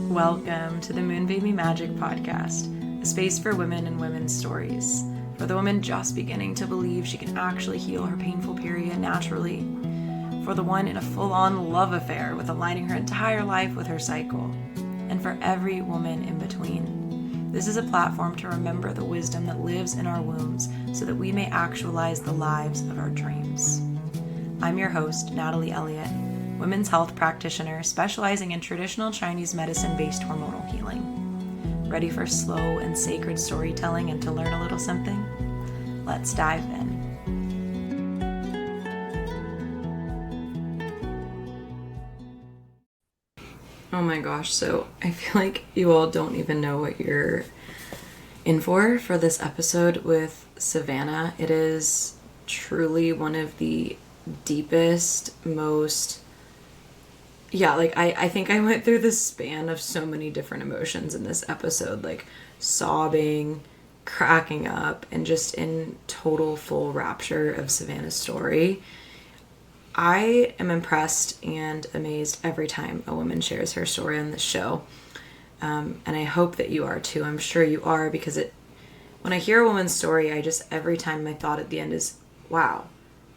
Welcome to the Moon Baby Magic Podcast, a space for women and women's stories. For the woman just beginning to believe she can actually heal her painful period naturally. For the one in a full-on love affair with aligning her entire life with her cycle. And for every woman in between. This is a platform to remember the wisdom that lives in our wombs so that we may actualize the lives of our dreams. I'm your host, Natalie Elliott, women's health practitioner specializing in traditional Chinese medicine-based hormonal healing. Ready for slow and sacred storytelling and to learn a little something? Let's dive in. Oh my gosh, so I feel like you all don't even know what you're in for this episode with Savannah. It is truly one of the deepest, most... I think I went through the span of so many different emotions in this episode, like sobbing, cracking up, and just in total full rapture of Savannah's story. I am impressed and amazed every time a woman shares her story on this show. And I hope that you are too. I'm sure you are, because when I hear a woman's story, every time my thought at the end is, wow,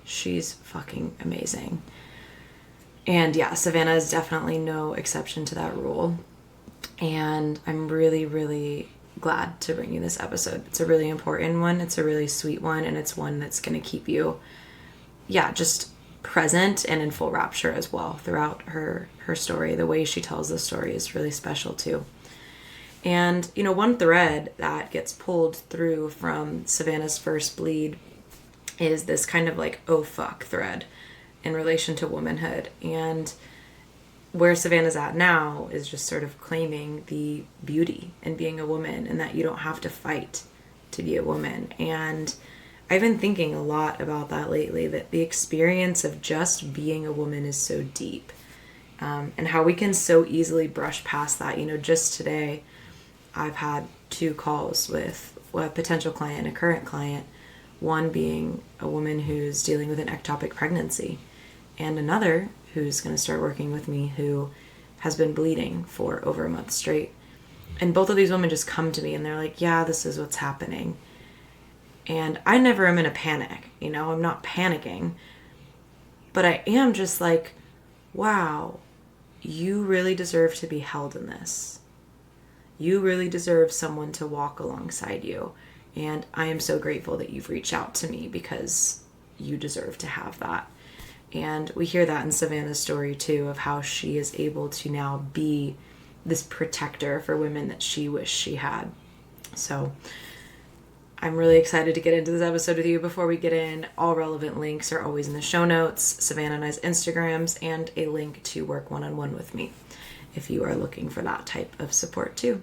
she's fucking amazing. And yeah, Savannah is definitely no exception to that rule. And I'm really, really glad to bring you this episode. It's a really important one. It's a really sweet one. And it's one that's going to keep you, just present and in full rapture as well throughout her story. The way she tells the story is really special too. And, one thread that gets pulled through from Savannah's first bleed is this kind of like, oh fuck thread in relation to womanhood. And where Savannah's at now is just sort of claiming the beauty in being a woman and that you don't have to fight to be a woman. And I've been thinking a lot about that lately, that the experience of just being a woman is so deep, and how we can so easily brush past that. Just today I've had 2 calls with a potential client and a current client, one being a woman who's dealing with an ectopic pregnancy, and another who's going to start working with me who has been bleeding for over a month straight. And both of these women just come to me and they're like, yeah, this is what's happening. And I never am in a panic, I'm not panicking, but I am just like, wow, you really deserve to be held in this. You really deserve someone to walk alongside you. And I am so grateful that you've reached out to me, because you deserve to have that. And we hear that in Savannah's story too, of how she is able to now be this protector for women that she wished she had. So I'm really excited to get into this episode with you. Before we get in, all relevant links are always in the show notes, Savannah and I's Instagrams, and a link to work one-on-one with me if you are looking for that type of support too.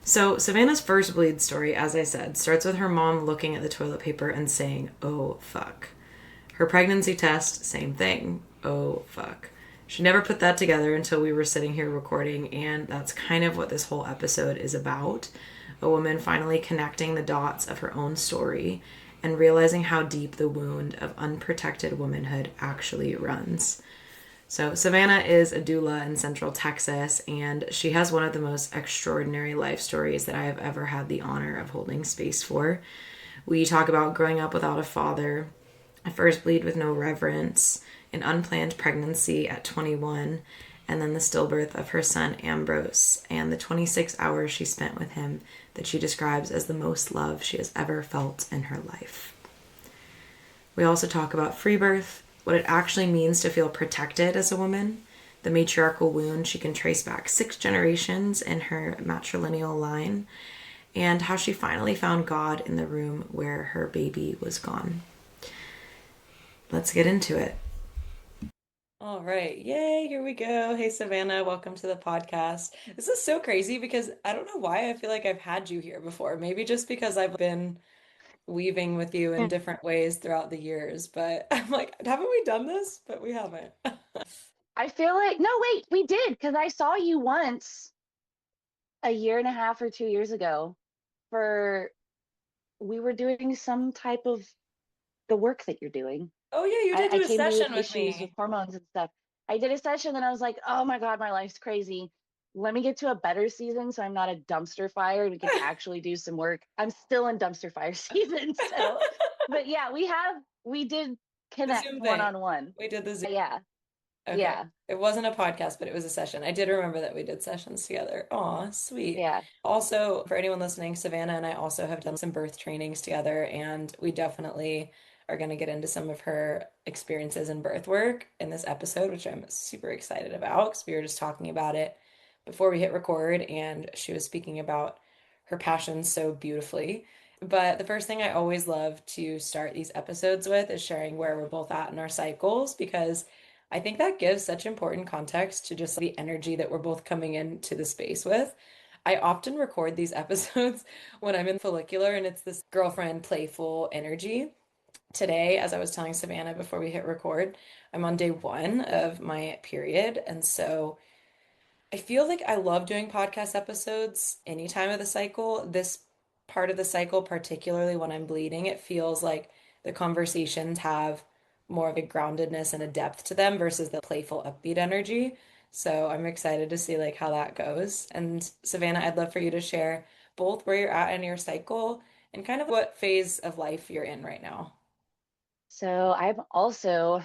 So Savannah's first bleed story, as I said, starts with her mom looking at the toilet paper and saying, oh fuck. Her pregnancy test, same thing. Oh, fuck. She never put that together until we were sitting here recording, and that's kind of what this whole episode is about. A woman finally connecting the dots of her own story and realizing how deep the wound of unprotected womanhood actually runs. So Savannah is a doula in Central Texas, and she has one of the most extraordinary life stories that I have ever had the honor of holding space for. We talk about growing up without a father, a first bleed with no reverence, an unplanned pregnancy at 21, and then the stillbirth of her son Ambroise, and the 26 hours she spent with him that she describes as the most love she has ever felt in her life. We also talk about free birth, what it actually means to feel protected as a woman, the matriarchal wound she can trace back 6 generations in her matrilineal line, and how she finally found God in the room where her baby was gone. Let's get into it. All right. Yay, here we go. Hey, Savannah, welcome to the podcast. This is so crazy because I don't know why I feel like I've had you here before. Maybe just because I've been weaving with you in different ways throughout the years, but I'm like, haven't we done this? But we haven't. I feel like, no, wait, we did, because I saw you once a year and a half or 2 years ago we were doing some type of the work that you're doing. Oh, yeah, you did I do a came to you with session with issues with me. hormones and stuff. I did a session and I was like, oh my God, my life's crazy. let me get to a better season so I'm not a dumpster fire and we can actually do some work. I'm still in dumpster fire season. So, but yeah, we did The connect Zoom one thing. on one. We did the Zoom. Yeah. Okay. Yeah. It wasn't a podcast, but it was a session. I did remember that we did sessions together. Aw, sweet. Yeah. Also, for anyone listening, Savannah and I also have done some birth trainings together, and we definitely are going to get into some of her experiences in birth work in this episode, which I'm super excited about because we were just talking about it before we hit record, and she was speaking about her passion so beautifully. But the first thing I always love to start these episodes with is sharing where we're both at in our cycles because I think that gives such important context to just the energy that we're both coming into the space with. I often record these episodes when I'm in follicular and it's this girlfriend playful energy. Today, as I was telling Savannah before we hit record, I'm on day one of my period. And so I feel like I love doing podcast episodes any time of the cycle. This part of the cycle, particularly when I'm bleeding, it feels like the conversations have more of a groundedness and a depth to them versus the playful, upbeat energy. So I'm excited to see like how that goes. And Savannah, I'd love for you to share both where you're at in your cycle and kind of what phase of life you're in right now. So I'm also,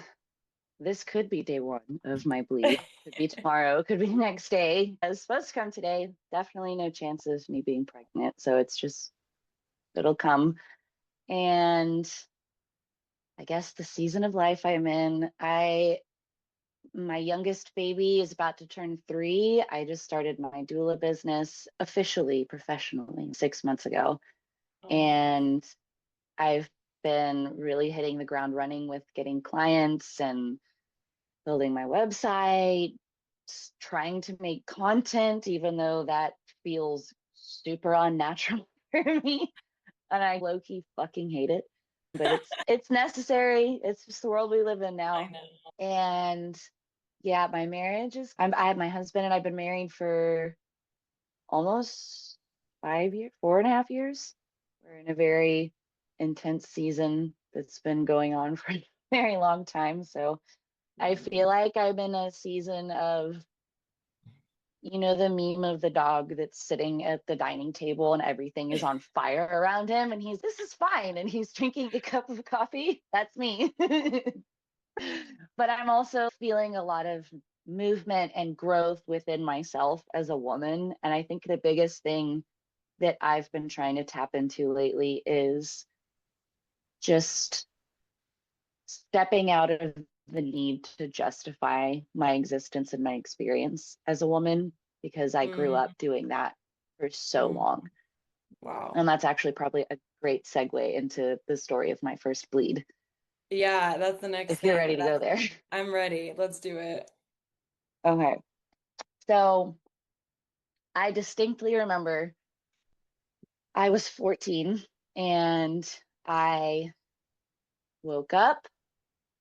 this could be day one of my bleed. Could be tomorrow, could be next day. It's supposed to come today. Definitely no chance of me being pregnant. So it's just, it'll come. And I guess the season of life I'm in, my youngest baby is about to turn 3. I just started my doula business officially, professionally 6 months ago. Oh, And I've been really hitting the ground running with getting clients and building my website, trying to make content, even though that feels super unnatural for me. And I low key fucking hate it. But it's necessary. It's just the world we live in I now. know. And yeah, my marriage is I have my husband and I've been married for almost 5 years, 4.5 years. We're in a very intense season that's been going on for a very long time. So I feel like I'm in a season of, the meme of the dog that's sitting at the dining table and everything is on fire around him and this is fine. And he's drinking a cup of coffee. That's me. But I'm also feeling a lot of movement and growth within myself as a woman. And I think the biggest thing that I've been trying to tap into lately is just stepping out of the need to justify my existence and my experience as a woman because I grew Mm, up doing that for so mm, long. wow. And that's actually probably a great segue into the story of my first bleed, Yeah, that's the next if you're thing. ready to go there. I'm ready. Let's do it. Okay. So I distinctly remember I was 14 and I woke up,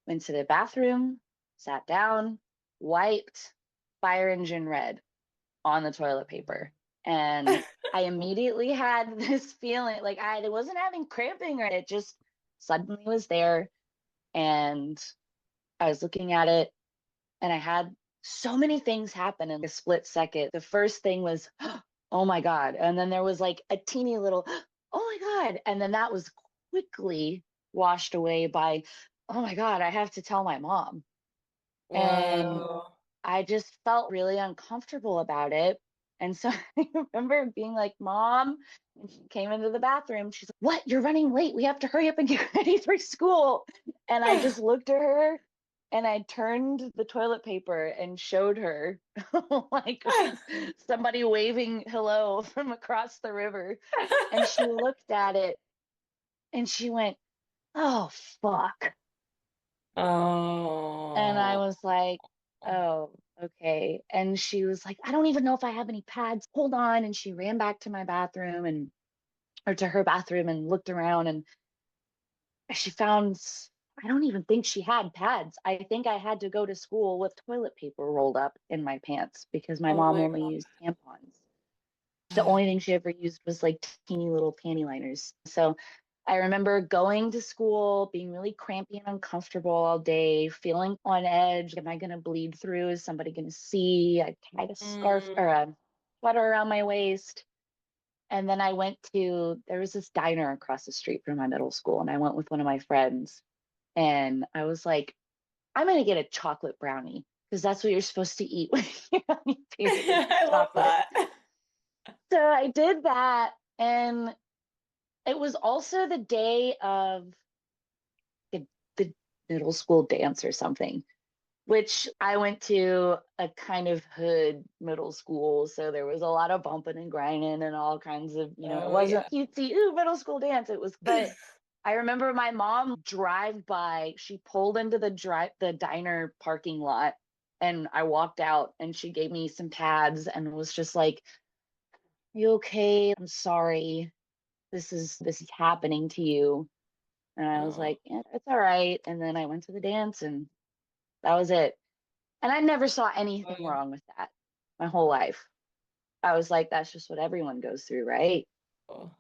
went to the bathroom, sat down, wiped, fire engine red on the toilet paper. And I immediately had this feeling like I wasn't having cramping or it just suddenly was there. And I was looking at it and I had so many things happen in a split second. The first thing was, oh my God. And then there was like a teeny little, oh my God. And then that was quickly washed away by, oh my God, I have to tell my mom. And Whoa. I just felt really uncomfortable about it. And so I remember being like, Mom, and she came into the bathroom. She's like, What? You're running late. We have to hurry up and get ready for school. And I just looked at her and I turned the toilet paper and showed her like somebody waving hello from across the river. And she looked at it and she went, Oh, fuck. And I Oh. was like, oh, okay. And she was like, I don't even know if I have any pads. Hold on. And she ran back to my bathroom or to her bathroom and looked around and she found, I don't even think she had pads. I think I had to go to school with toilet paper rolled up in my pants because my Oh mom my only used tampons. The God. only thing she ever used was like teeny little panty liners. So I remember going to school, being really crampy and uncomfortable all day, feeling on edge. Am I going to bleed through? Is somebody going to see? I tied a scarf or Mm. a sweater around my waist. And then there was this diner across the street from my middle school, and I went with one of my friends. And I was like, I'm going to get a chocolate brownie because that's what you're supposed to eat when you're on your period is I love chocolate. that. So I did that. And it was also the day of the middle school dance or something, which I went to a kind of hood middle school. So there was a lot of bumping and grinding and all kinds of, it Oh wasn't yeah. cutesy, ooh, middle school dance. But I remember my mom drive by, she pulled into the diner parking lot, and I walked out and she gave me some pads and was just like, you okay? I'm sorry. This is happening to you. And I was Oh, like, yeah, it's all right. And then I went to the dance and that was it. And I never saw anything oh, wrong with that my whole life. I was like, that's just what everyone goes through, right? oh.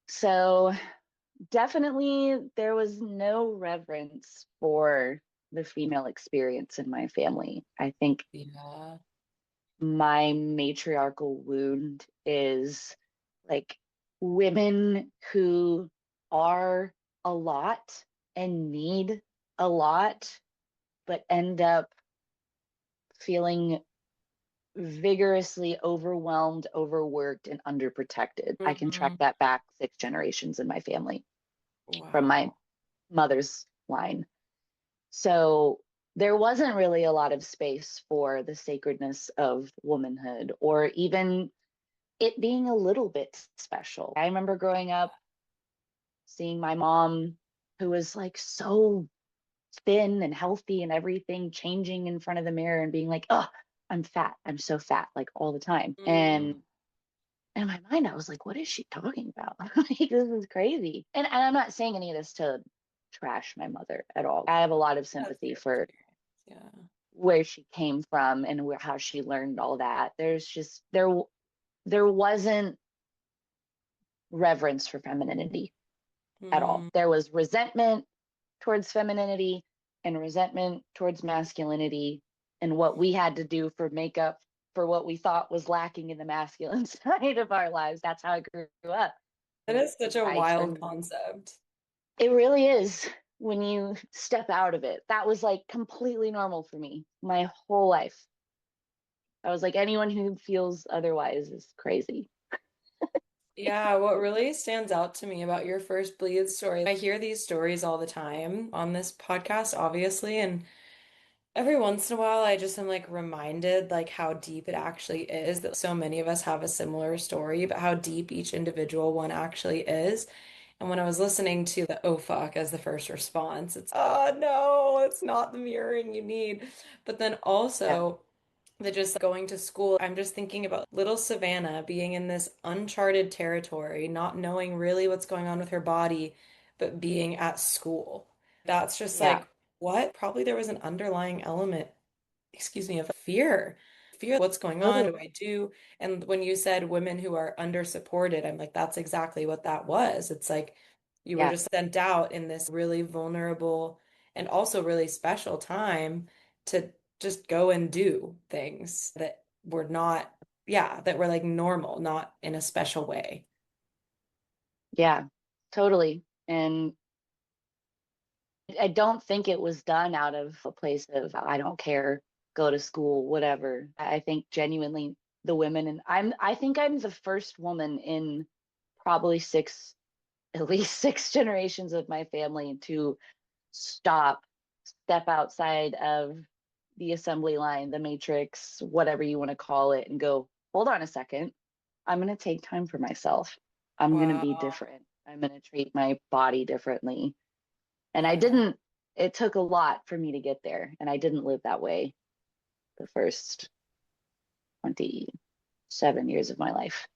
So definitely there was no reverence for the female experience in my family. I think Yeah. my matriarchal wound is like women who are a lot and need a lot, but end up feeling vigorously overwhelmed, overworked, and underprotected. I can track Mhm. that back 6 generations in my family from my Wow. mother's line. So there wasn't really a lot of space for the sacredness of womanhood or even it being a little bit special. I remember growing up seeing my mom, who was like so thin and healthy and everything, changing in front of the mirror and being like, oh, I'm fat. I'm so fat, like all the time. Mm. And in my mind, I was like, what is she talking about? Like, this is crazy. And I'm not saying any of this to trash my mother at all. I have a lot of That's sympathy your for experience. Yeah. where she came from and how she learned all that. There wasn't reverence for femininity at all. Mm. There was resentment towards femininity and resentment towards masculinity and what we had to do for makeup for what we thought was lacking in the masculine side of our lives. That's how I grew up. That is such a I wild turned, concept. it really is when you step out of it. That was like completely normal for me my whole life. I was like, anyone who feels otherwise is crazy. Yeah, what really stands out to me about your first bleed story, I hear these stories all the time on this podcast, obviously, and every once in a while I just am like reminded like how deep it actually is that so many of us have a similar story, but how deep each individual one actually is. And when I was listening to the oh fuck as the first response, it's oh no, it's not the mirroring you need. But then Yeah. also that just going to school, I'm just thinking about little Savannah being in this uncharted territory, not knowing really what's going on with her body, but being at school. That's just Yeah. like, what? Probably there was an underlying element, excuse me, of fear. Fear, what's going on? Totally. What do I do? And when you said women who are under supported, I'm like, that's exactly what that was. It's like you were Yeah. just sent out in this really vulnerable and also really special time to just go and do things that were not, yeah, that were like normal, not in a special way. Yeah. Totally. And I don't think it was done out of a place of I don't care, go to school, whatever. I think genuinely the women and I think I'm the first woman in probably at least 6 generations of my family to step outside of the assembly line, the matrix, whatever you want to call it, and go, hold on a second. I'm going to take time for myself. I'm going to be Wow. different. I'm going to treat my body differently. And I Yeah. didn't, it took a lot for me to get there. And I didn't live that way the first 27 years of my life.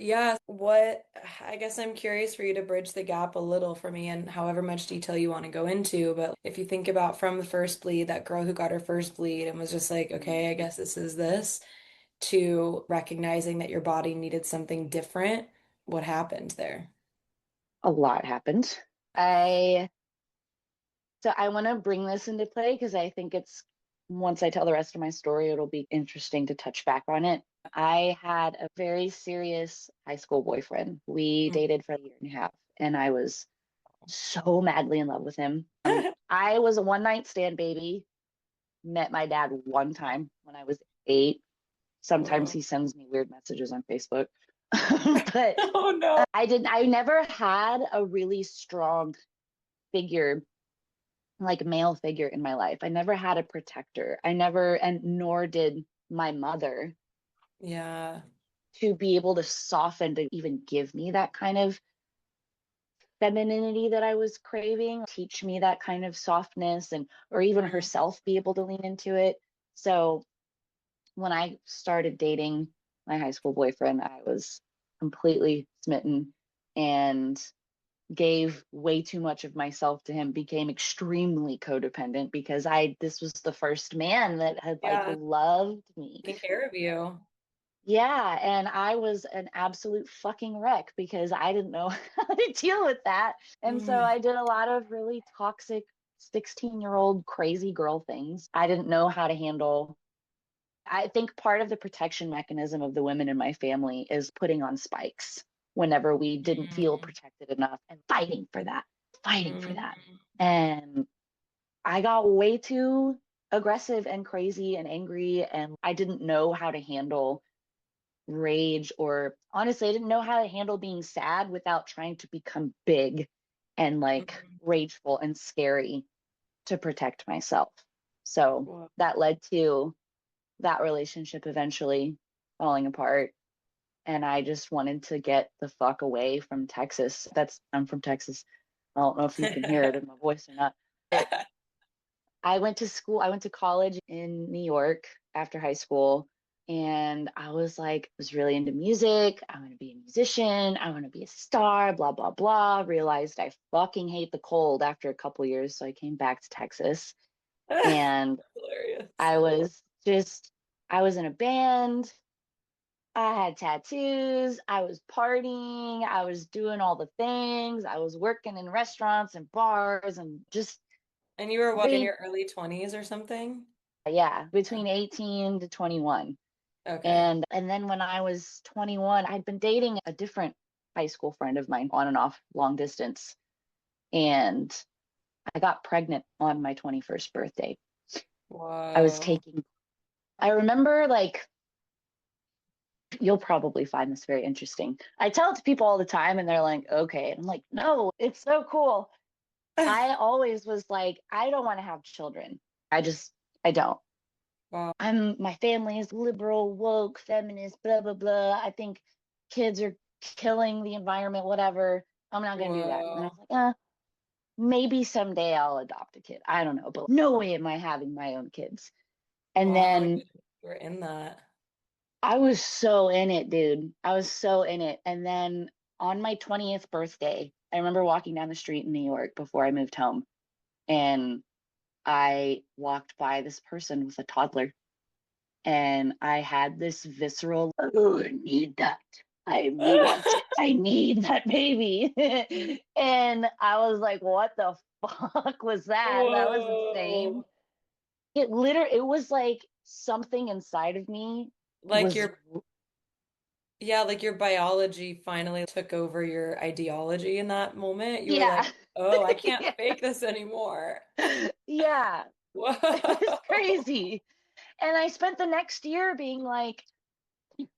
Yeah, what I guess I'm curious for you to bridge the gap a little for me and however much detail you want to go into. But if you think about from the first bleed, that girl who got her first bleed and was just like, Mm. okay, I guess this is this, to recognizing that your body needed something different, what happened there? A lot happened. I So I want to bring this into play because I think it's once I tell the rest of my story, it'll be interesting to touch back on it. I had a very serious high school boyfriend. We Mm. dated for a year and a half, and I was so madly in love with him. I was a one night stand baby. Met my dad one time when I was 8. Sometimes Whoa. he sends me weird messages on Facebook. But Oh no. I never had a really strong figure, like male figure in my life. I never had a protector. I never, and nor did my mother, Yeah. to be able to soften, to even give me that kind of femininity that I was craving, teach me that kind of softness, and or even Mm. herself be able to lean into it. So when I started dating my high school boyfriend, I was completely smitten and gave way too much of myself to him, became extremely codependent because I this was the first man that had like Yeah. loved me. Taking care of you. Yeah, and I was an absolute fucking wreck because I didn't know how to deal with that. And so Mm. I did a lot of really toxic 16-year-old crazy girl things. I didn't know how to handle. I think part of the protection mechanism of the women in my family is putting on spikes whenever we didn't feel Mm. protected enough and fighting for that, fighting for that. Mm. And I got way too aggressive and crazy and angry, and I didn't know how to handle rage, or honestly, I didn't know how to handle being sad without trying to become big and like Mm. rageful and scary to protect myself. So Whoa. that led to that relationship eventually falling apart. And I just wanted to get the fuck away from Texas. I'm from Texas. I don't know if you can hear it in my voice or not. But I went to college in New York after high school. And I was like, was really into music. I want to be a musician. I want to be a star, blah, blah, blah. Realized I fucking hate the cold after a couple years. So I came back to Texas, and Hilarious. I was just, I was in a band. I had tattoos. I was partying. I was doing all the things. I was working in restaurants and bars and just And you were what, in really, your early 20s or something? yeah, Yeah. between 18 to 21. Okay. And then when I was 21, I'd been dating a different high school friend of mine on and off long distance. And I got pregnant on my 21st birthday. I was Whoa. taking, I remember like, you'll probably find this very interesting. I tell it to people all the time and they're like, okay. And I'm like, no, it's so cool. I always was like, I don't want to have children. I don't. Wow. My family is liberal, woke, feminist, blah, blah, blah. I think kids are killing the environment, whatever. I'm not going to do that. And I Whoa. was like, maybe someday I'll adopt a kid. I don't know, but no way am I having my own kids. And Wow. then You were in that. I was so in it, dude. I was so in it. And then on my 20th birthday, I remember walking down the street in New York before I moved home, and I walked by this person with a toddler, and I had this visceral, oh, I need that. I want it. I need that baby. And I was like, what the fuck was that? That was insane. Whoa. It was like something inside of me Like was, your, yeah, like your biology finally took over your ideology in that moment. You were yeah. like, oh, I can't Yeah. fake this anymore. Yeah. It was Whoa. crazy. And I spent the next year being like,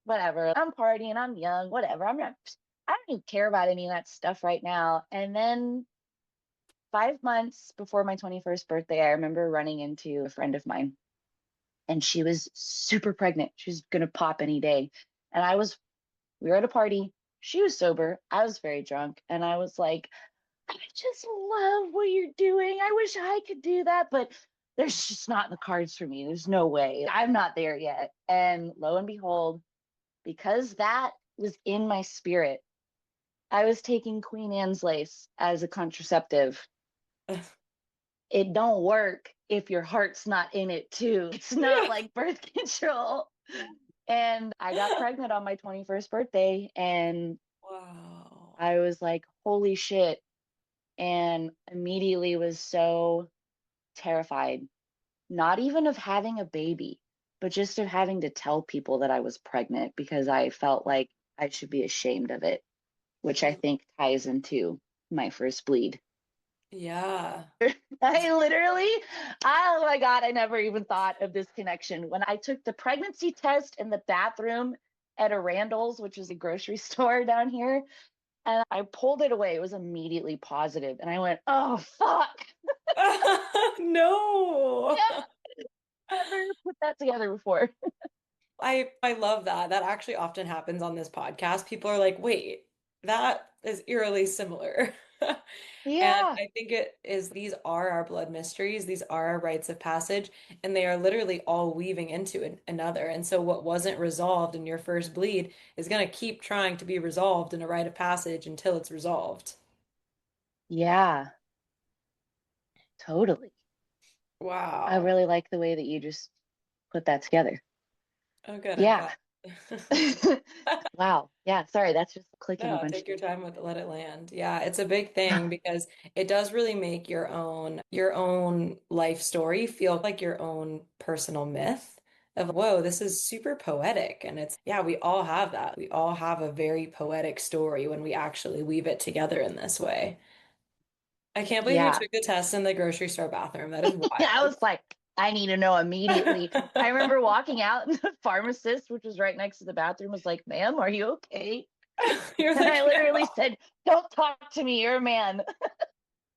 whatever, I'm partying, I'm young, whatever. I don't even care about any of that stuff right now. And then 5 months before my 21st birthday, I remember running into a friend of mine, and she was super pregnant. She was going to pop any day. And we were at a party. She was sober. I was very drunk. And I was like, I just love what you're doing. I wish I could do that, but there's just not in the cards for me. There's no way. I'm not there yet. And lo and behold, because that was in my spirit, I was taking Queen Anne's lace as a contraceptive. It don't work if your heart's not in it too. It's not like birth control. And I got pregnant on my 21st birthday, and Wow. I was like, holy shit. And immediately was so terrified, not even of having a baby, but just of having to tell people that I was pregnant because I felt like I should be ashamed of it, which I Mm. think ties into my first bleed. Yeah. I literally, oh my God, I never even thought of this connection. When I took the pregnancy test in the bathroom at a Randall's, which is a grocery store down here, and I pulled it away, it was immediately positive. And I went, oh, fuck. No. Yeah, never put that together before. I love that. That actually often happens on this podcast. People are like, "Wait, that is eerily similar." And Yeah, I think it is these are our blood mysteries. These are our rites of passage, and they are literally all weaving into another. And so what wasn't resolved in your first bleed is going to keep trying to be resolved in a rite of passage until it's resolved. yeah, totally. I Wow. really like the way that you just put that together. Oh, good. I'm Yeah. glad. Wow. Yeah. Sorry, that's just clicking a No, bunch of take your things. time with it, let it land. Yeah, it's a big thing because it does really make your own life story feel like your own personal myth of, whoa, this is super poetic. And it's, yeah, we all have that. We all have a very poetic story when we actually weave it together in this way. I can't believe you Yeah. took the test in the grocery store bathroom. That is Yeah. I wild. was like, I need to know immediately. I remember walking out and the pharmacist, which was right next to the bathroom, was like, ma'am, are you okay? You're And like, I no. literally said, don't talk to me. You're a man.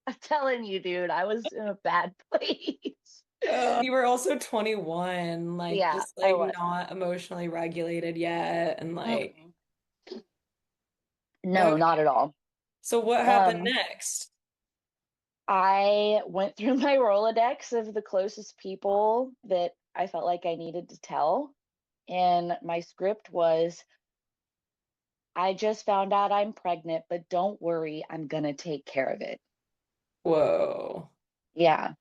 I'm telling you, dude, I was in a bad place. You were also 21, like Yeah, just I like was. not emotionally regulated yet. And like, Mm-mm. No, not okay. at all. So what happened Um, next? I went through my Rolodex of the closest people that I felt like I needed to tell. And my script was, I just found out I'm pregnant, but don't worry, I'm gonna take care of it. Whoa. Yeah.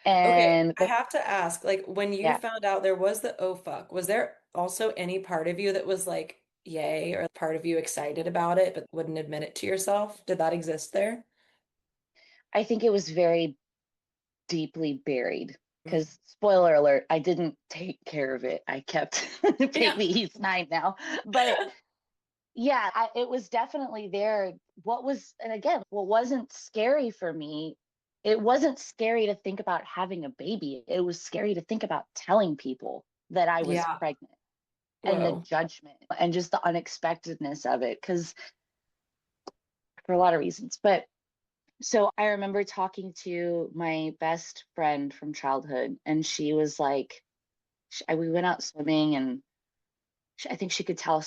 Okay, And I have to ask, like when you yeah, found out there was the oh fuck, was there also any part of you that was like, yay, or part of you excited about it but wouldn't admit it to yourself? Did that exist there? I think it was very deeply buried. Mm. Because spoiler alert, I didn't take care of it. I kept the Yeah. baby. He's 9 now. But yeah, it was definitely there. What was, and again, what wasn't scary for me, it wasn't scary to think about having a baby. It was scary to think about telling people that I was Yeah. pregnant and the Whoa. judgment and just the unexpectedness of it, because for a lot of reasons. But so I remember talking to my best friend from childhood, and she was like, we went out swimming, and I think she could tell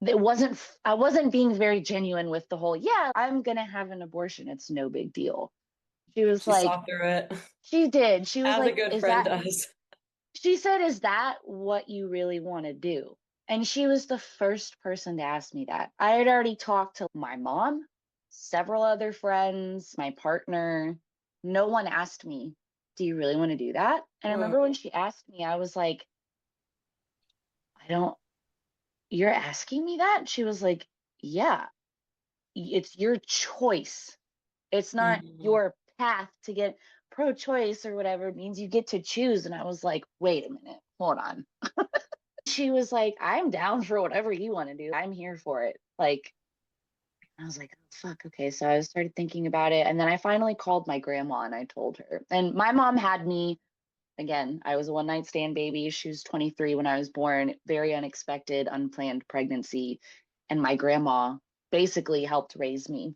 it wasn't, I wasn't being very genuine with the whole, yeah, I'm gonna have an abortion. It's no big deal. She was She like, saw through it, she did. She was as a like, good is friend that, does. she said, is that what you really want to do? And she was the first person to ask me that. I had already talked to my mom, several other friends, my partner. No one asked me, do you really want to do that? And I remember when Whoa. she asked me, I was like, I don't, you're asking me that? She was like, yeah, it's your choice. It's not Mhm. your path to get pro-choice or whatever. It means you get to choose. And I was like, wait a minute, hold on. She was like, I'm down for whatever you want to do. I'm here for it. Like, I was like, oh, fuck. Okay. So I started thinking about it. And then I finally called my grandma and I told her. And my mom had me, again, I was a one night stand baby. She was 23 when I was born, very unexpected, unplanned pregnancy. And my grandma basically helped raise me.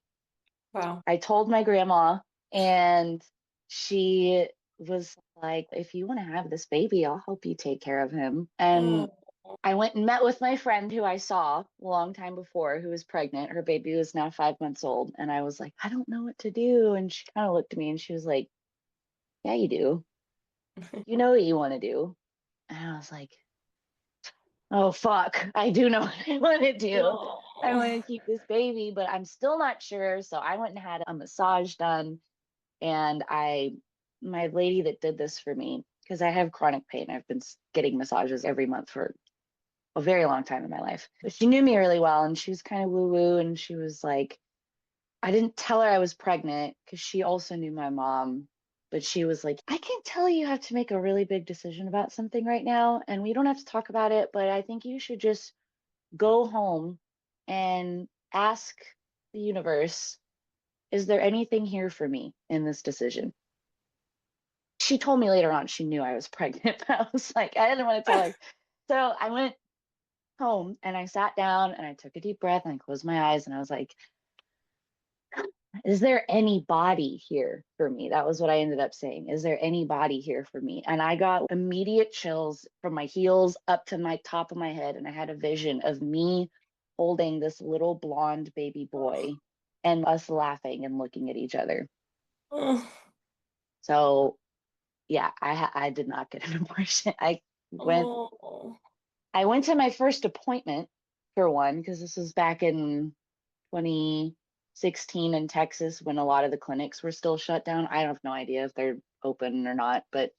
Wow. I told my grandma, and she was like, if you want to have this baby, I'll help you take care of him. And Oh. I went and met with my friend who I saw a long time before, who was pregnant. Her baby was now 5 months old. And I was like, I don't know what to do. And she kind of looked at me and she was like, yeah, you do. You know what you want to do. And I was like, oh, fuck. I do know what I want to do. I want Oh. to keep this baby, but I'm still not sure. So I went and had a massage done. And my lady that did this for me, because I have chronic pain, I've been getting massages every month for a very long time in my life. But she knew me really well and she was kind of woo woo. And she was like, I didn't tell her I was pregnant because she also knew my mom, but she was like, I can tell you have to make a really big decision about something right now, and we don't have to talk about it, but I think you should just go home and ask the universe, is there anything here for me in this decision? She told me later on she knew I was pregnant, but I was like, I didn't want to tell her. So I went home and I sat down and I took a deep breath and I closed my eyes and I was like, is there any body here for me? That was what I ended up saying. Is there any body here for me? And I got immediate chills from my heels up to my top of my head. And I had a vision of me holding this little blonde baby boy and us laughing and looking at each other. Oh, So yeah, I did not get an abortion. Went oh, I went to my first appointment for one because this was back in 2016 in Texas when a lot of the clinics were still shut down. I have no idea if they're open or not, but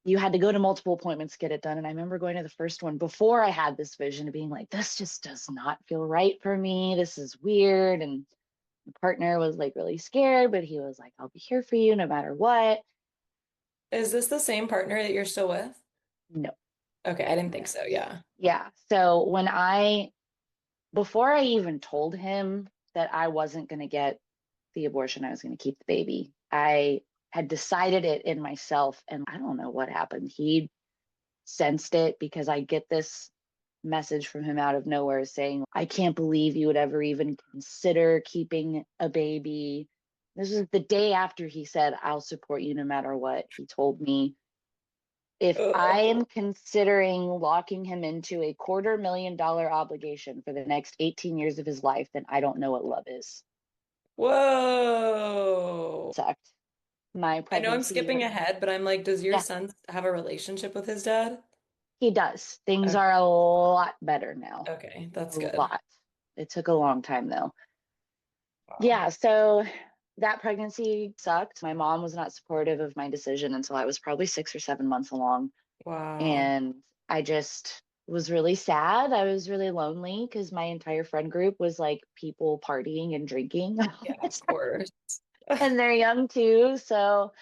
you had to go to multiple appointments to get it done. And I remember going to the first one before I had this vision of being like, this just does not feel right for me. This is weird. And my partner was like really scared, but he was like, I'll be here for you no matter what. is this the same partner that you're still with? No, Okay, I didn't think no. so. Yeah. Yeah. So before I even told him that I wasn't going to get the abortion, I was going to keep the baby, I had decided it in myself. And I don't know what happened. He sensed it because I get this message from him out of nowhere saying, I can't believe you would ever even consider keeping a baby. This is the day after he said, I'll support you no matter what. He told me, if I Ugh. am considering locking him into a $250,000 obligation for the next 18 years of his life, then I don't know what love is. Whoa. Sucked. My I know I'm pregnancy, skipping ahead, but I'm like, does your yeah, son have a relationship with his dad? he does. Things Okay. are a lot better now. Okay, A that's good. lot. It took a long time though. Wow. Yeah, so that pregnancy sucked. My mom was not supportive of my decision until I was probably 6 or 7 months along. Wow. And I just was really sad. I was really lonely because my entire friend group was like people partying and drinking. Yeah, of course. And they're young too. So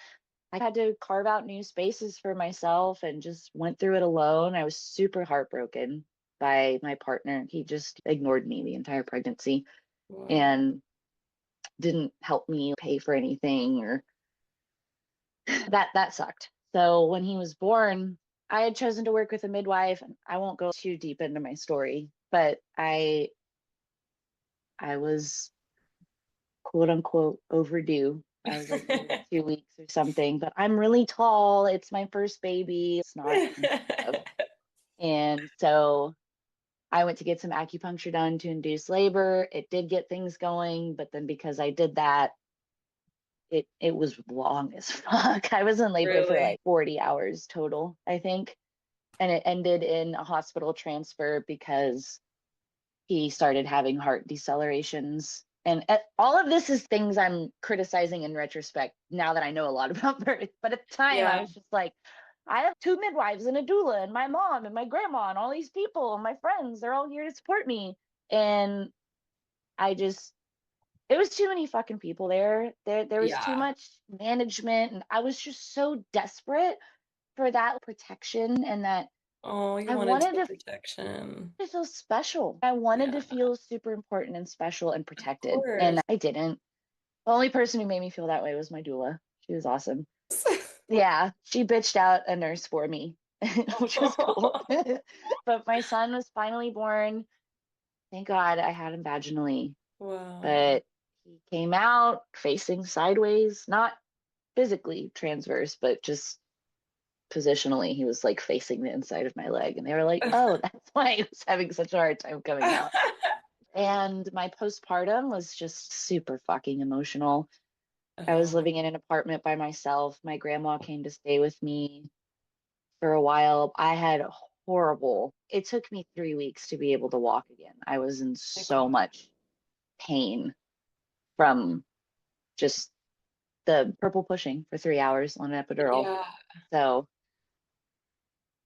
I had to carve out new spaces for myself and just went through it alone. I was super heartbroken by my partner. He just ignored me the entire pregnancy Wow. and didn't help me pay for anything or that sucked. So when he was born, I had chosen to work with a midwife. I won't go too deep into my story, but I was quote unquote overdue. I was like maybe 2 weeks or something, but I'm really tall. It's my first baby. It's not unheard of. And so I went to get some acupuncture done to induce labor. It did get things going, but then because I did that, it was long as fuck. I was in labor for Really? like 40 hours total, I think. And it ended in a hospital transfer because he started having heart decelerations. And all of this is things I'm criticizing in retrospect now that I know a lot about birth. But at the time, I Yeah. was just like, I have two midwives and a doula, and my mom and my grandma, and all these people, and my friends, they're all here to support me. And I just, it was too many fucking people there. There was too Yeah. much management. And I was just so desperate for that protection and that Oh, you I wanted wanted the to protection. feel special. I wanted Yeah, to feel super important and special and of protected. And course. I didn't. The only person who made me feel that way was my doula. She was awesome. Yeah, she bitched out a nurse for me, which was cool. But my son was finally born. Thank God I had him vaginally. Wow. But he came out facing sideways, not physically transverse, but just positionally. He was like facing the inside of my leg. And they were like, oh, that's why he was having such a hard time coming out. And my postpartum was just super fucking emotional. I was Oh, living in an apartment by myself. My grandma came to stay with me for a while. I had horrible, it took me 3 weeks to be able to walk again. I was in my so God. much pain from just the purple pushing for 3 hours on an epidural. Yeah. So,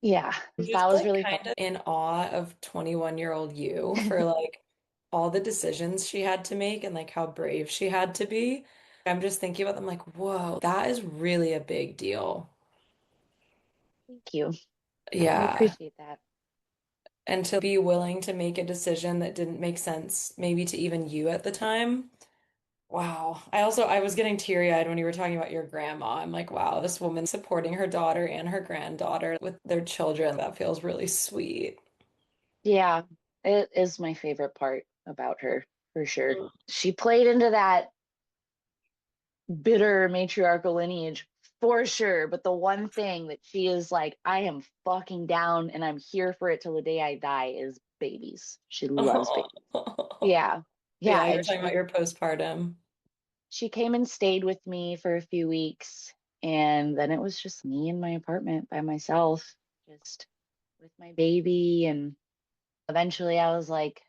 yeah, I'm that just was like really kind fun. of in awe of 21-year-old you for like all the decisions she had to make and like how brave she had to be. I'm just thinking about them like, whoa, that is really a big deal. Thank you. I Yeah. appreciate that. And to be willing to make a decision that didn't make sense, maybe to even you at the time. Wow. I was getting teary-eyed when you were talking about your grandma. I'm like, wow, this woman supporting her daughter and her granddaughter with their children. That feels really sweet. Yeah, it is my favorite part about her, for sure. She played into that bitter matriarchal lineage for sure. But the one thing that she is like, I am fucking down and I'm here for it till the day I die is babies. She loves babies. Oh. Yeah. Yeah. Yeah, you were And talking about your postpartum. she came and stayed with me for a few weeks. And then it was just me in my apartment by myself, just with my baby. And eventually I was like,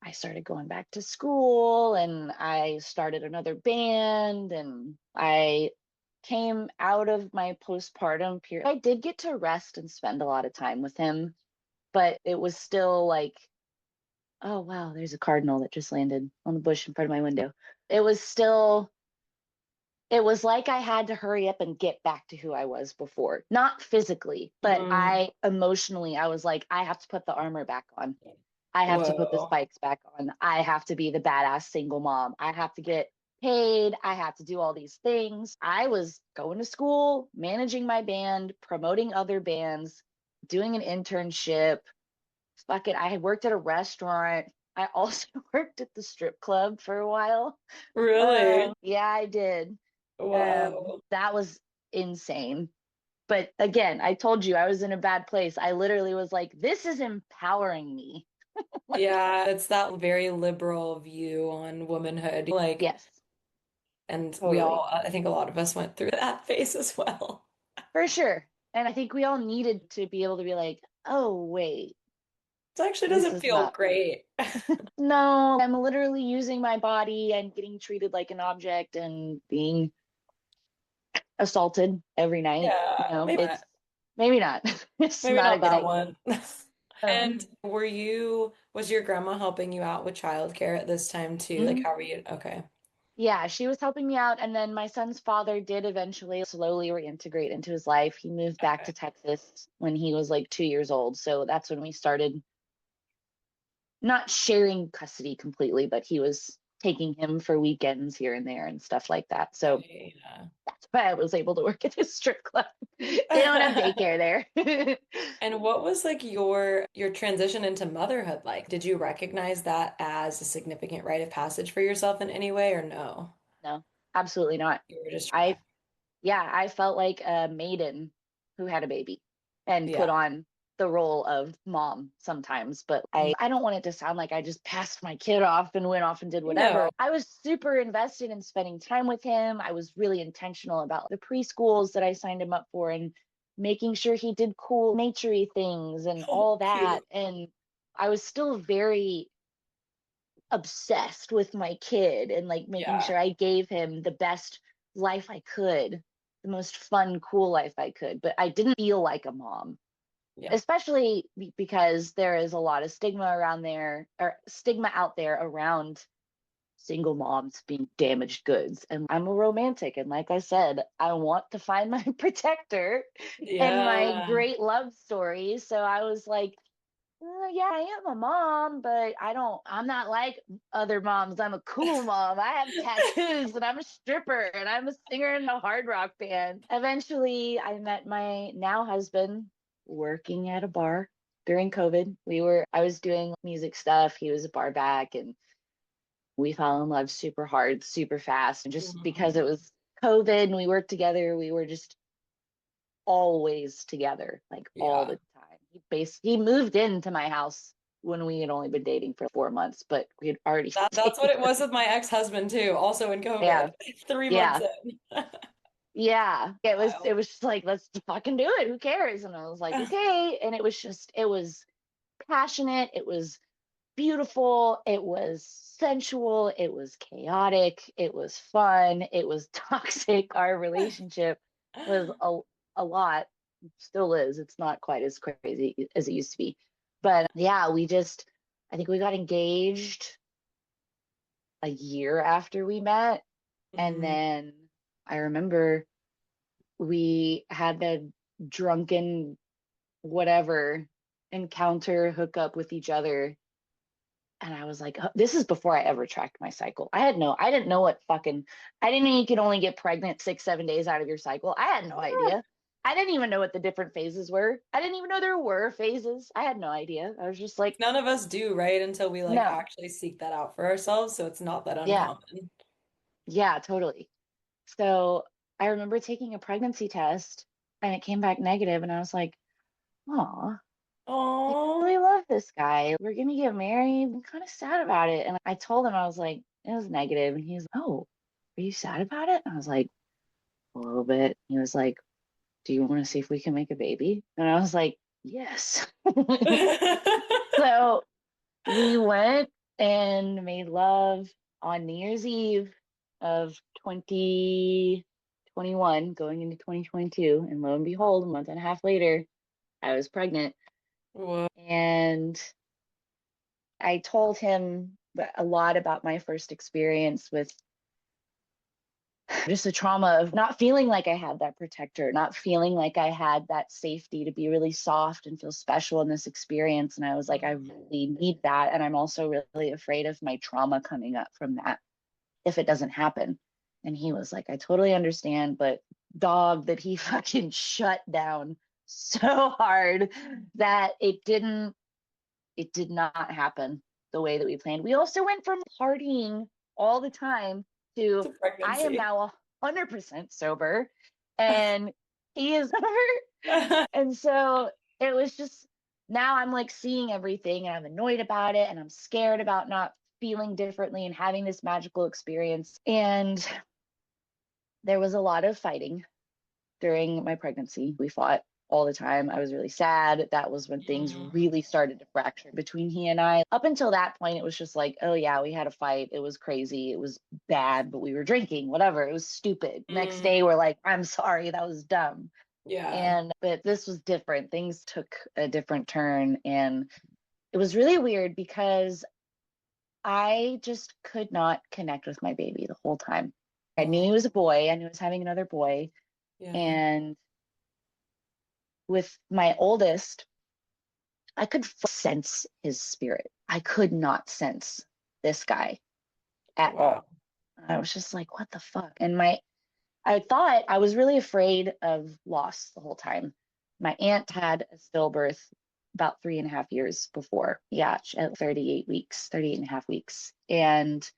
I started going back to school and I started another band and I came out of my postpartum period. I did get to rest and spend a lot of time with him, but it was still like, oh wow, there's a cardinal that just landed on the bush in front of my window. It was still, it was like I had to hurry up and get back to who I was before. Not physically, but Mm. I emotionally, I was like, I have to put the armor back on. I have to put the Whoa. spikes back on. I have to be the badass single mom. I have to get paid. I have to do all these things. I was going to school, managing my band, promoting other bands, doing an internship. Fuck it. I had worked at a restaurant. I also worked at the strip club for a while. Really? Yeah, I did. Wow. That was insane. But again, I told you I was in a bad place. I literally was like, this is empowering me. Like, Yeah, it's that very liberal view on womanhood. Like, yes, and we totally. all, I think a lot of us went through that phase as well. For sure. And I think we all needed to be able to be like, oh, wait, It actually this doesn't is feel not. great. No, I'm literally using my body and getting treated like an object and being assaulted every night. You Yeah, know, maybe it's not, maybe not. It's maybe not a not good that idea. one. And was your grandma helping you out with childcare at this time too? Like, Mhm. how were you? Okay. Yeah, she was helping me out. And then my son's father did eventually slowly reintegrate into his life. He moved back to Okay. Texas when he was like 2 years old. So that's when we started not sharing custody completely, but he was taking him for weekends here and there and stuff like that. So Okay, yeah. that's why I was able to work at this strip club. They don't have daycare there. And what was like your transition into motherhood like? Did you recognize that as a significant rite of passage for yourself in any way or no? No, absolutely not. You were just I, yeah, I felt like a maiden who had a baby and yeah. put on the role of mom sometimes, but I don't want it to sound like I just passed my kid off and went off and did whatever. No. I was super invested in spending time with him. I was really intentional about the preschools that I signed him up for and making sure he did cool naturey things and Oh, all that. cute. And I was still very obsessed with my kid and like making Yeah. sure I gave him the best life I could, the most fun, cool life I could. But I didn't feel like a mom, Yeah. especially because there is a lot of stigma around there or stigma out there around single moms being damaged goods. And I'm a romantic. And like I said, I want to find my protector and my Yeah. great love story. So I was like, yeah, I am a mom, but I'm not like other moms. I'm a cool mom. I have tattoos and I'm a stripper and I'm a singer in a hard rock band. Eventually, I met my now husband working at a bar during COVID. I was doing music stuff. He was a bar back and we fell in love super hard, super fast. And just because it Mhm. was COVID and we worked together, we were just always together, like all Yeah. the time. He moved into my house when we had only been dating for 4 months, but we had already been That's what dating it for was with my ex-husband too, also in COVID. yeah, 3 months yeah, in. yeah. It Wild. was just like let's fucking do it. Who cares? And I was like, okay. And it was passionate. It was beautiful. It was sensual. It was chaotic. It was fun. It was toxic. Our relationship was a lot, still is. It's not quite as crazy as it used to be. But yeah, we just, I think we got engaged a year after we met. And Mm. then I remember we had the drunken whatever encounter hookup with each other. And I was like, this is before I ever tracked my cycle. I didn't know what fucking, I didn't know you could only get pregnant 6, 7 days out of your cycle. I had no idea. I didn't even know what the different phases were. I didn't even know there were phases. I had no idea. I was just like, None of us do, right? Until we like no. actually seek that out for ourselves, so it's not that Yeah. uncommon. Yeah, totally. So I remember taking a pregnancy test and it came back negative, and I was like, oh, I Oh, really love this guy. We're gonna get married. I'm kind of sad about it. And I told him, I was like, it was negative. And he's, oh, are you sad about it? And I was like, a little bit. He was like, do you want to see if we can make a baby? And I was like, yes. So we went and made love on New Year's Eve of 2021, going into 2022. And lo and behold, a month and a half later, I was pregnant. Whoa. And I told him a lot about my first experience with just the trauma of not feeling like I had that protector, not feeling like I had that safety to be really soft and feel special in this experience. And I was like, I really need that. And I'm also really afraid of my trauma coming up from that if it doesn't happen. And he was like, I totally understand, but dog, that he fucking shut down so hard that it did not happen the way that we planned. We also went from partying all the time It's to a I am pregnancy. now 100% sober and he is sober. And so it was just, now I'm like seeing everything and I'm annoyed about it and I'm scared about not feeling differently and having this magical experience. And there was a lot of fighting during my pregnancy. We fought all the time. I was really sad. That was when things Mm, really started to fracture between he and I. Up until that point, it was just like, oh, yeah, we had a fight. It was crazy. It was bad, but we were drinking, whatever. It was stupid. Next mm, day, we're like, I'm sorry. That was dumb. yeah. But this was different. Things took a different turn. And it was really weird because I just could not connect with my baby the whole time. I knew Oh, he was a boy. I knew he was having another boy. yeah. And with my oldest, I could sense his spirit. I could not sense this guy at Wow. all. I was just like, what the fuck? I thought I was really afraid of loss the whole time. My aunt had a stillbirth about 3.5 years before. Yeah, at 38 weeks, 38 and a half weeks. And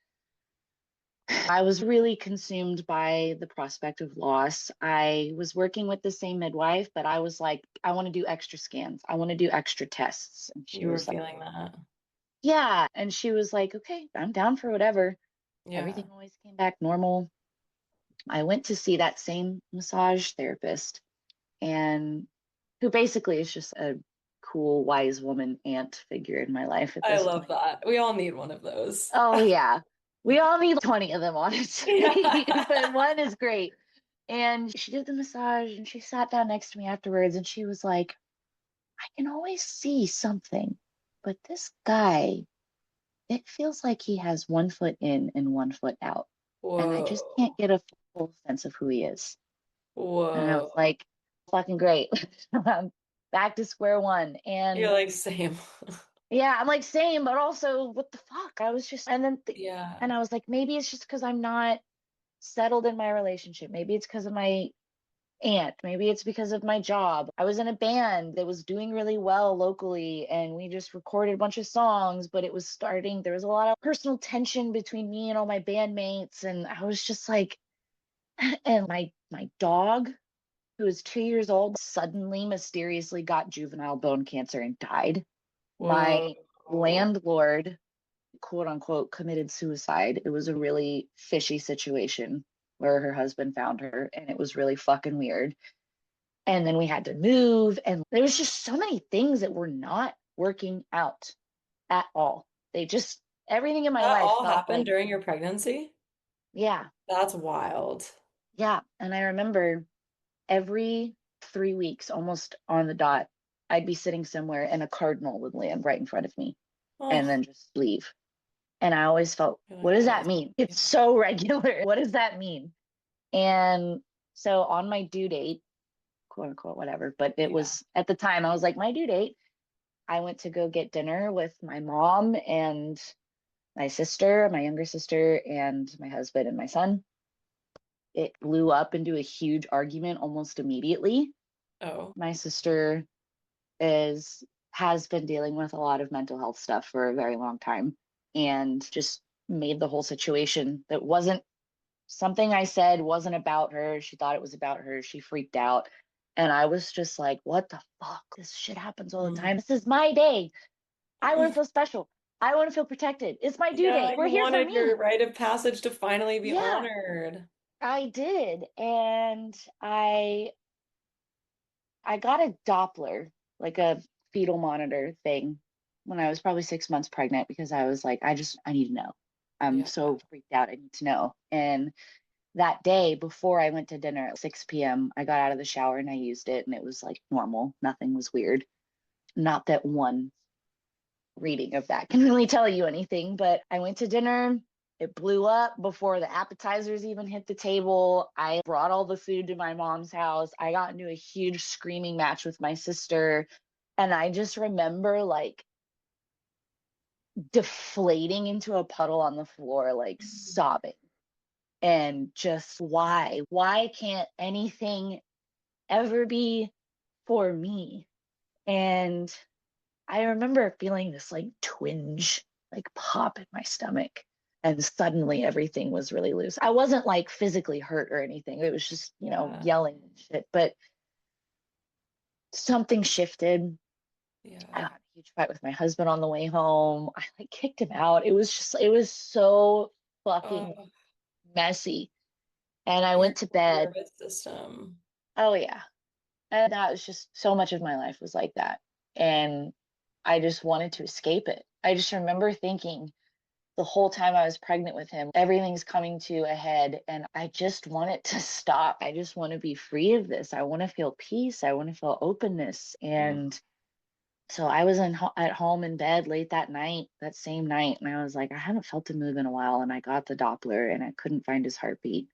I was really consumed by the prospect of loss. I was working with the same midwife, but I was like, I want to do extra scans. I want to do extra tests. And she You were was like, feeling that. yeah. And she was like, okay, I'm down for whatever. Yeah. Everything always came back normal. I went to see that same massage therapist, and who basically is just a cool, wise woman aunt figure in my life at I this love point. that. We all need one of those. Oh, yeah. We all need 20 of them, honestly, Yeah. but one is great. And she did the massage and she sat down next to me afterwards and she was like, I can always see something, but this guy, it feels like he has one foot in and one foot out. And I just can't Whoa. get a full sense of who he is. And I was Whoa. like, fucking great. I'm back to square one. You're And like, same. yeah, I'm like, same, but also, what the fuck? I was just, and Yeah. I was like, maybe it's just because I'm not settled in my relationship. Maybe it's because of my aunt. Maybe it's because of my job. I was in a band that was doing really well locally, and we just recorded a bunch of songs, but it was starting, there was a lot of personal tension between me and all my bandmates. And I was just like, and my dog, who was 2 years old, suddenly mysteriously got juvenile bone cancer and died. Whoa. My landlord, quote unquote, committed suicide. It was a really fishy situation where her husband found her, and it was really fucking weird. And then we had to move, and there was just so many things that were not working out at all. They just, everything in my That life all felt happened like, during your pregnancy? yeah, That's wild. yeah. And I remember every 3 weeks, almost on the dot, I'd be sitting somewhere and a cardinal would land right in front of me. and Oh, then just leave. And I always felt, you're what like, does oh, that mean? It's so regular. What does that mean? And so on my due date, quote unquote, whatever, but it yeah. was at the time, I was like, my due date, I went to go get dinner with my mom and my sister, my younger sister, and my husband and my son. It blew up into a huge argument almost immediately. Oh, My sister is has been dealing with a lot of mental health stuff for a very long time and just made the whole situation that wasn't something I said wasn't about her. She thought it was about her. She freaked out. And I was just like, what the fuck? This shit happens all the mm. time. This is my day. I want to feel special. I want to feel protected. It's my due Yeah, date. We're you here for wanted your me. rite of passage to finally be Yeah, honored. I did. And I got a Doppler, like a fetal monitor thing, when I was probably 6 months pregnant because I was like, I need to know. I'm Yeah. so freaked out. I need to know. And that day before I went to dinner at 6 p.m., I got out of the shower and I used it and it was like normal. Nothing was weird. Not that one reading of that can really tell you anything, but I went to dinner. It blew up before the appetizers even hit the table. I brought all the food to my mom's house. I got into a huge screaming match with my sister. And I just remember like deflating into a puddle on the floor, like sobbing. And just why? Why can't anything ever be for me? And I remember feeling this like twinge, like pop in my stomach. And suddenly everything was really loose. I wasn't like physically hurt or anything. It was just, Yeah. yelling and shit. But something shifted. I Yeah. got in a huge fight with my husband on the way home. I like kicked him out. It was so fucking Oh, messy. And I your went to bed. nervous system. Oh, yeah. And that was just so much of my life was like that. And I just wanted to escape it. I just remember thinking the whole time I was pregnant with him, everything's coming to a head and I just want it to stop. I just want to be free of this. I want to feel peace. I want to feel openness. Mm. And so I was at home in bed late that night, that same night, and I was like, I haven't felt him move in a while. And I got the Doppler and I couldn't find his heartbeat.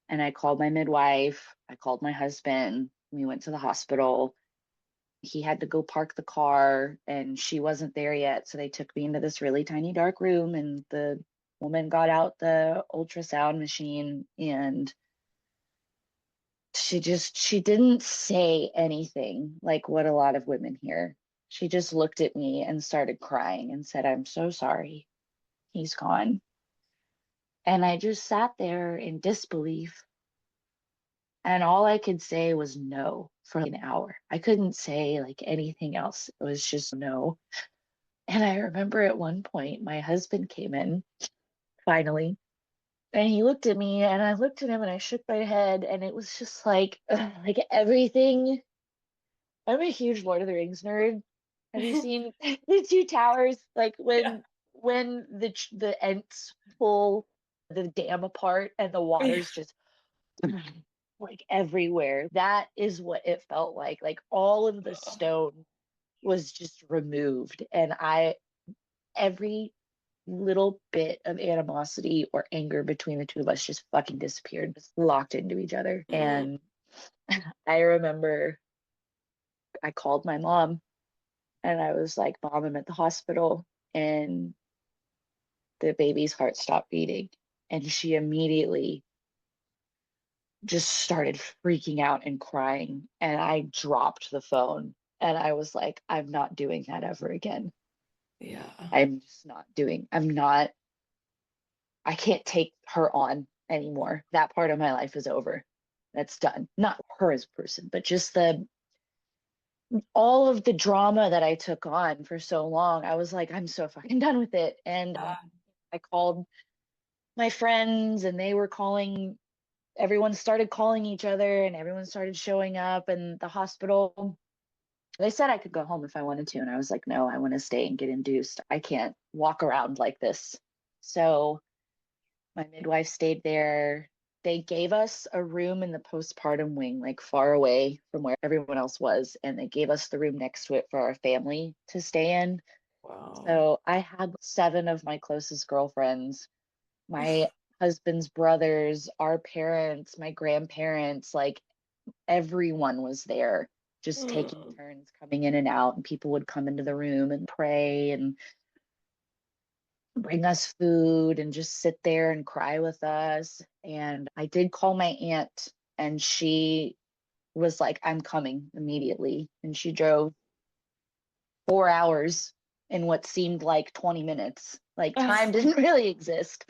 And I called my midwife, I called my husband, we went to the hospital. He had to go park the car and she wasn't there yet. So they took me into this really tiny dark room and the woman got out the ultrasound machine and she didn't say anything like what a lot of women hear. She just looked at me and started crying and said, I'm so sorry. He's gone. And I just sat there in disbelief. And all I could say was no for an hour. I couldn't say like anything else. It was just no. And I remember at one point, my husband came in finally, and he looked at me, and I looked at him, and I shook my head, and it was just like everything. I'm a huge Lord of the Rings nerd. Have you seen the Two Towers? Like Yeah. when the Ents pull the dam apart and the Yeah. water's just like everywhere. That is what it felt like. Like all of the stone was just removed, and I every little bit of animosity or anger between the two of us just fucking disappeared, just locked into each other. Mm. And I remember I called my mom and I was like, Mom, I'm at the hospital and the baby's heart stopped beating. And she immediately just started freaking out and crying. And I dropped the phone and I was like, I'm not doing that ever again. Yeah. I'm just not doing, I'm not, I can't take her on anymore. That part of my life is over. That's done. Not her as a person, but just the all of the drama that I took on for so long. I was like, I'm so fucking done with it. And Yeah. I called my friends and they were calling, everyone started calling each other and everyone started showing up and the hospital. They said I could go home if I wanted to. And I was like, no, I want to stay and get induced. I can't walk around like this. So my midwife stayed there. They gave us a room in the postpartum wing, like far away from where everyone else was. And they gave us the room next to it for our family to stay in. Wow. So I had 7 of my closest girlfriends, my husband's brothers, our parents, my grandparents, like everyone was there, just taking Mm. turns coming in and out. And people would come into the room and pray and bring us food and just sit there and cry with us. And I did call my aunt, and she was like, I'm coming immediately. And she drove 4 hours in what seemed like 20 minutes. Like time didn't really exist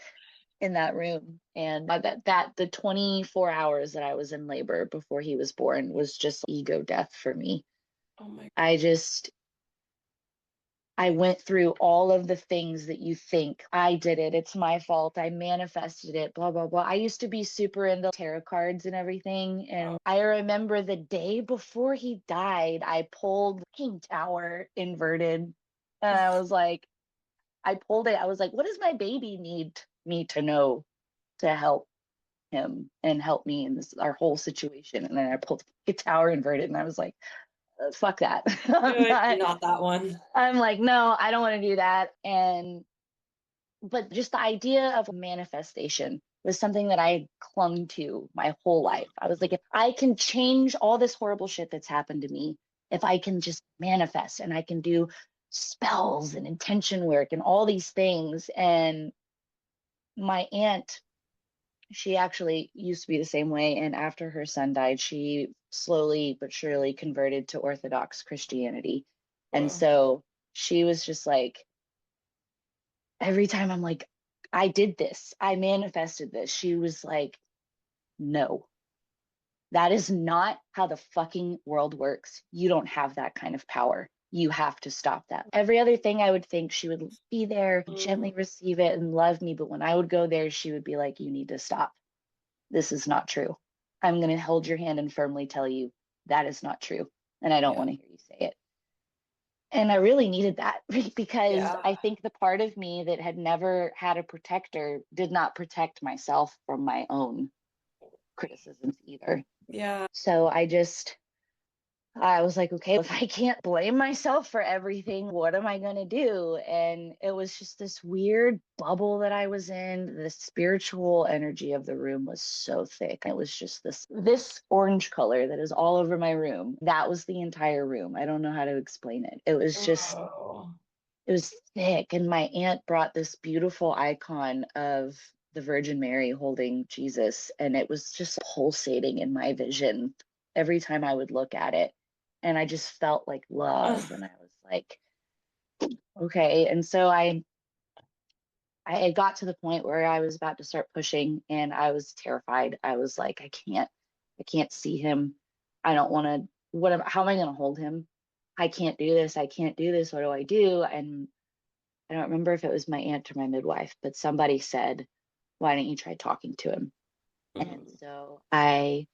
in that room. And the 24 hours that I was in labor before he was born was just ego death for me. Oh my. I just I went through all of the things that you think I did it. It's my fault. I manifested it, blah, blah, blah. I used to be super into tarot cards and everything. And I remember the day before he died, I pulled the King Tower inverted. And I was like, I pulled it. I was like, what does my baby need me to know to help him and help me in this our whole situation? And then I pulled the tower inverted and I was like, fuck that. I'm not Not that one. I'm like, no, I don't want to do that. And but just the idea of manifestation was something that I clung to my whole life. I was like, if I can change all this horrible shit that's happened to me, if I can just manifest and I can do spells and intention work and all these things. And my aunt, she actually used to be the same way. And after her son died, she slowly but surely converted to Orthodox Christianity. And Wow. so she was just like, every time I'm like, I did this, I manifested this, she was like, no, that is not how the fucking world works. You don't have that kind of power. You have to stop that. Every other thing I would think she would be there, Mm. gently receive it and love me. But when I would go there, she would be like, you need to stop. This is not true. I'm going to hold your hand and firmly tell you that is not true. And I don't Yeah. want to hear you say it. And I really needed that because Yeah. I think the part of me that had never had a protector did not protect myself from my own criticisms either. Yeah. So I was like, okay, if I can't blame myself for everything, what am I going to do? And it was just this weird bubble that I was in. The spiritual energy of the room was so thick. It was just this orange color that is all over my room. That was the entire room. I don't know how to explain it. Oh. It was thick. And my aunt brought this beautiful icon of the Virgin Mary holding Jesus, and it was just pulsating in my vision every time I would look at it. And I just felt like love. And I was like, okay. And so I had got to the point where I was about to start pushing and I was terrified. I was like, I can't see him. I don't want to, how am I going to hold him? I can't do this. I can't do this. What do I do? And I don't remember if it was my aunt or my midwife, but somebody said, why don't you try talking to him? And Mm. so I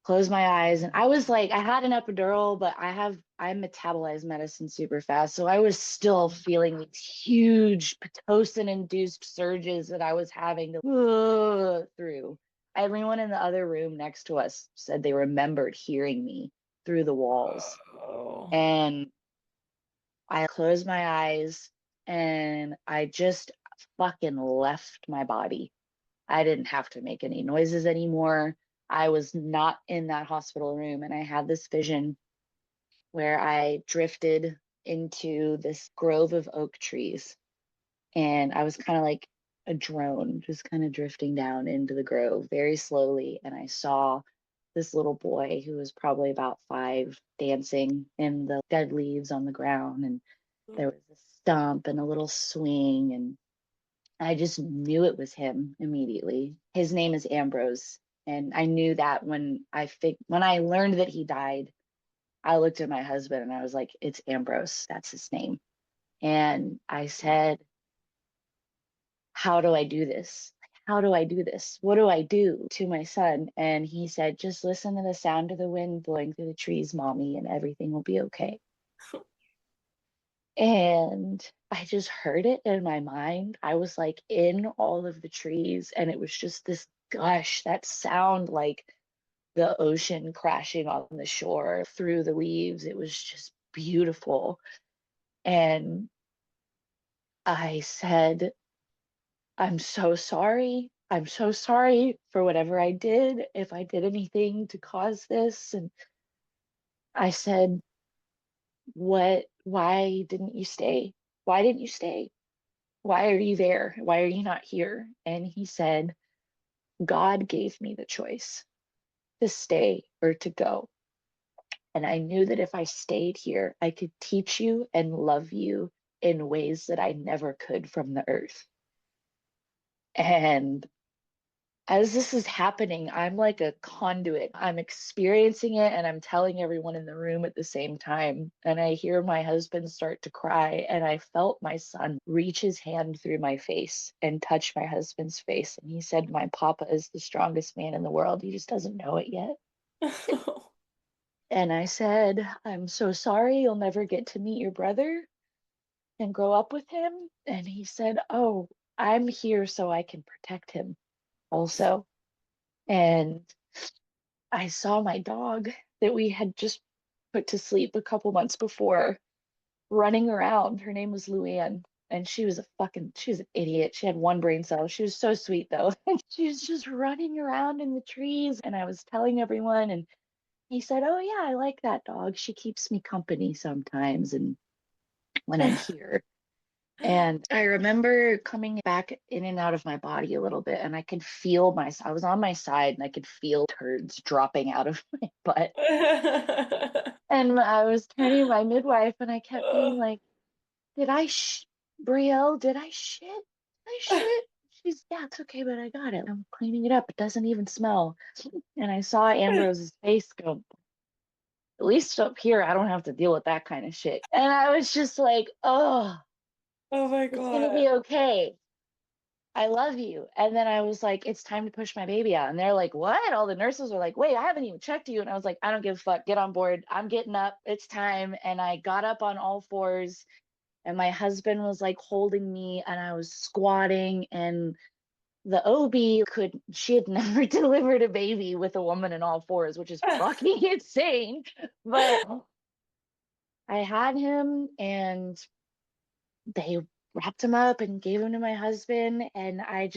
closed my eyes and I was like, I had an epidural, but I metabolize medicine super fast. So I was still feeling these huge Pitocin induced surges that I was having to through. Everyone in the other room next to us said they remembered hearing me through the walls. Oh. And I closed my eyes and I just fucking left my body. I didn't have to make any noises anymore. I was not in that hospital room. And I had this vision where I drifted into this grove of oak trees. And I was kind of like a drone, just kind of drifting down into the grove very slowly. And I saw this little boy who was probably about 5 dancing in the dead leaves on the ground. And there was a stump and a little swing. And I just knew it was him immediately. His name is Ambroise. And I knew that when I learned that he died, I looked at my husband and I was like, it's Ambrose. That's his name. And I said, how do I do this? How do I do this? What do I do to my son? And he said, just listen to the sound of the wind blowing through the trees, mommy, and everything will be okay. And I just heard it in my mind. I was like in all of the trees, and it was just this gush, that sound like the ocean crashing on the shore through the leaves. It was just beautiful. And I said, I'm so sorry. I'm so sorry for whatever I did, if I did anything to cause this. And I said, why didn't you stay? Why didn't you stay? Why are you there? Why are you not here? And he said, God gave me the choice to stay or to go. And I knew that if I stayed here, I could teach you and love you in ways that I never could from the earth. And as this is happening, I'm like a conduit. I'm experiencing it and I'm telling everyone in the room at the same time. And I hear my husband start to cry. And I felt my son reach his hand through my face and touch my husband's face. And he said, my papa is the strongest man in the world. He just doesn't know it yet. And I said, I'm so sorry you'll never get to meet your brother and grow up with him. And he said, oh, I'm here so I can protect him also. And I saw my dog that we had just put to sleep a couple months before running around. Her name was Luann, and she was an idiot. She had one brain cell. She was so sweet though. She was just running around in the trees, and I was telling everyone, and he said, "Oh yeah, I like that dog. She keeps me company sometimes, and when I'm here." And I remember coming back in and out of my body a little bit, and I could feel I was on my side, and I could feel turds dropping out of my butt. And I was turning to my midwife, and I kept being like, "Did I Brielle, did I shit? Did I shit?" She's, "Yeah, it's okay, but I got it. I'm cleaning it up. It doesn't even smell." And I saw Ambrose's face go, "At least up here, I don't have to deal with that kind of shit." And I was just like, "Oh, Oh my it's gonna God. be okay. I love you." And then I was like, "It's time to push my baby out." And they're like, "What?" All the nurses were like, "Wait, I haven't even checked you." And I was like, "I don't give a fuck. Get on board. I'm getting up. It's time." And I got up on all fours, and my husband was like holding me, and I was squatting. And the OB she had never delivered a baby with a woman in all fours, which is fucking insane. But I had him, and they wrapped him up and gave him to my husband. And I've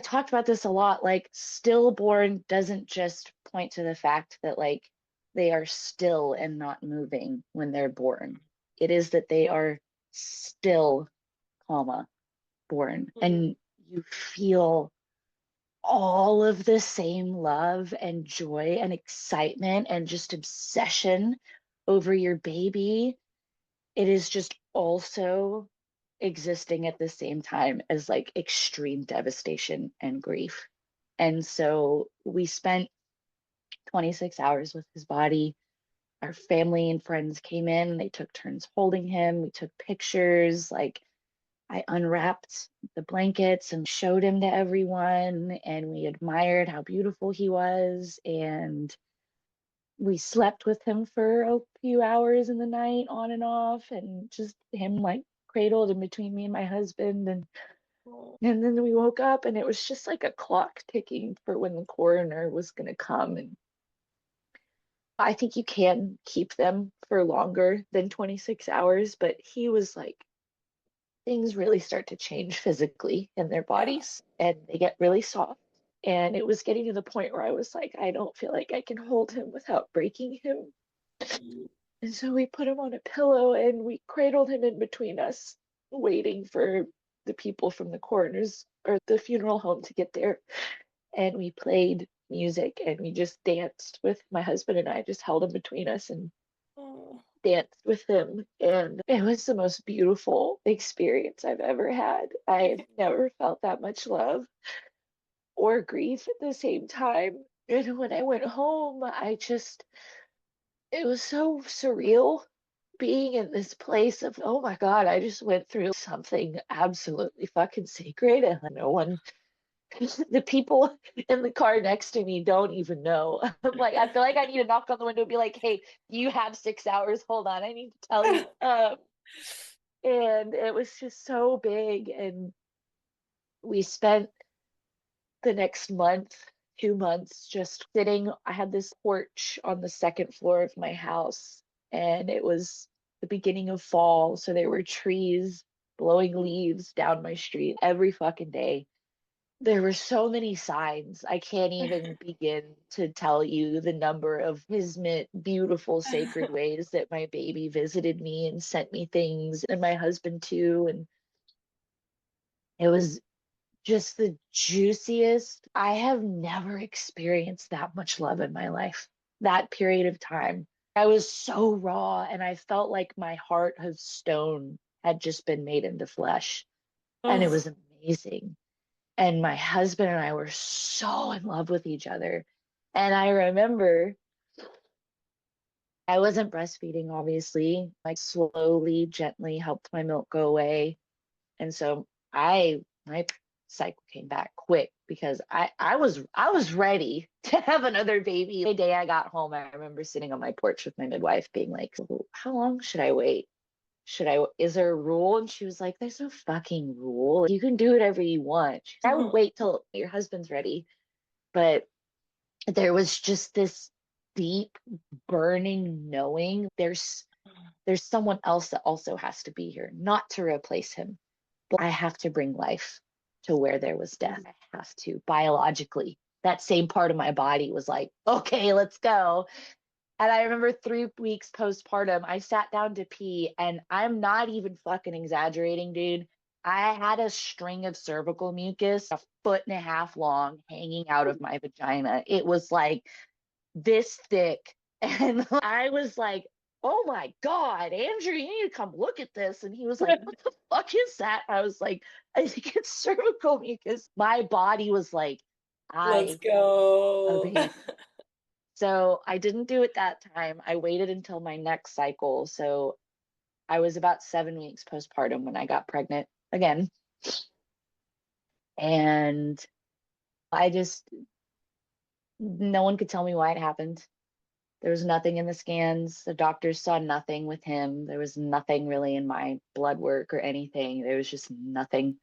talked about this a lot. Like, stillborn doesn't just point to the fact that, like, they are still and not moving when they're born. It is that they are still, comma, born. Mm. And you feel all of the same love and joy and excitement and just obsession over your baby. It is just also existing at the same time as like extreme devastation and grief. And so we spent 26 hours with his body. Our family and friends came in, they took turns holding him. We took pictures. Like, I unwrapped the blankets and showed him to everyone, and we admired how beautiful he was. And we slept with him for a few hours in the night, on and off, and just him like cradled in between me and my husband. Oh. And then we woke up, and it was just like a clock ticking for when the coroner was going to come. And I think you can keep them for longer than 26 hours, but he was like, things really start to change physically in their Yeah. bodies, and they get really soft. And it was getting to the point where I was like, I don't feel like I can hold him without breaking him. And so we put him on a pillow and we cradled him in between us, waiting for the people from the coroner's or the funeral home to get there. And we played music and we just danced with my husband, and I just held him between us and Oh. danced with him. And it was the most beautiful experience I've ever had. I've never felt that much love or grief at the same time. And when I went home, it was so surreal being in this place of, oh my God, I just went through something absolutely fucking sacred, and no one, the people in the car next to me don't even know. I'm like, I feel like I need to knock on the window and be like, "Hey, you have 6 hours. Hold on, I need to tell you." And it was just so big. And we spent the next month, 2 months, just sitting. I had this porch on the second floor of my house, and it was the beginning of fall. So there were trees blowing leaves down my street every fucking day. There were so many signs. I can't even begin to tell you the number of kismet, beautiful, sacred ways that my baby visited me and sent me things, and my husband too. And it was just the juiciest. I have never experienced that much love in my life. That period of time, I was so raw, and I felt like my heart of stone had just been made into flesh. And it Oh, was amazing. And my husband and I were so in love with each other. And I remember I wasn't breastfeeding, obviously. I slowly, gently helped my milk go away. And so my cycle came back quick because I was ready to have another baby. The day I got home, I remember sitting on my porch with my midwife being like, "So how long should I wait? Is there a rule?" And she was like, "There's no fucking rule. You can do whatever you want." I would wait till your husband's ready. But there was just this deep burning knowing there's someone else that also has to be here, not to replace him, but I have to bring life to where there was death. I have to biologically. That same part of my body was like, okay, let's go. And I remember 3 weeks postpartum, I sat down to pee, and I'm not even fucking exaggerating, dude. I had a string of cervical mucus, a foot and a half long, hanging out of my vagina. It was like this thick. And I was like, oh my God, Andrew, you need to come look at this. And he was like, what the fuck is that? I was like, I think it's cervical mucus. My body was like, let's I want a go. baby. So I didn't do it that time. I waited until my next cycle. So I was about 7 weeks postpartum when I got pregnant again. And I just, no one could tell me why it happened. There was nothing in the scans. The doctors saw nothing with him. There was nothing really in my blood work or anything. There was just nothing.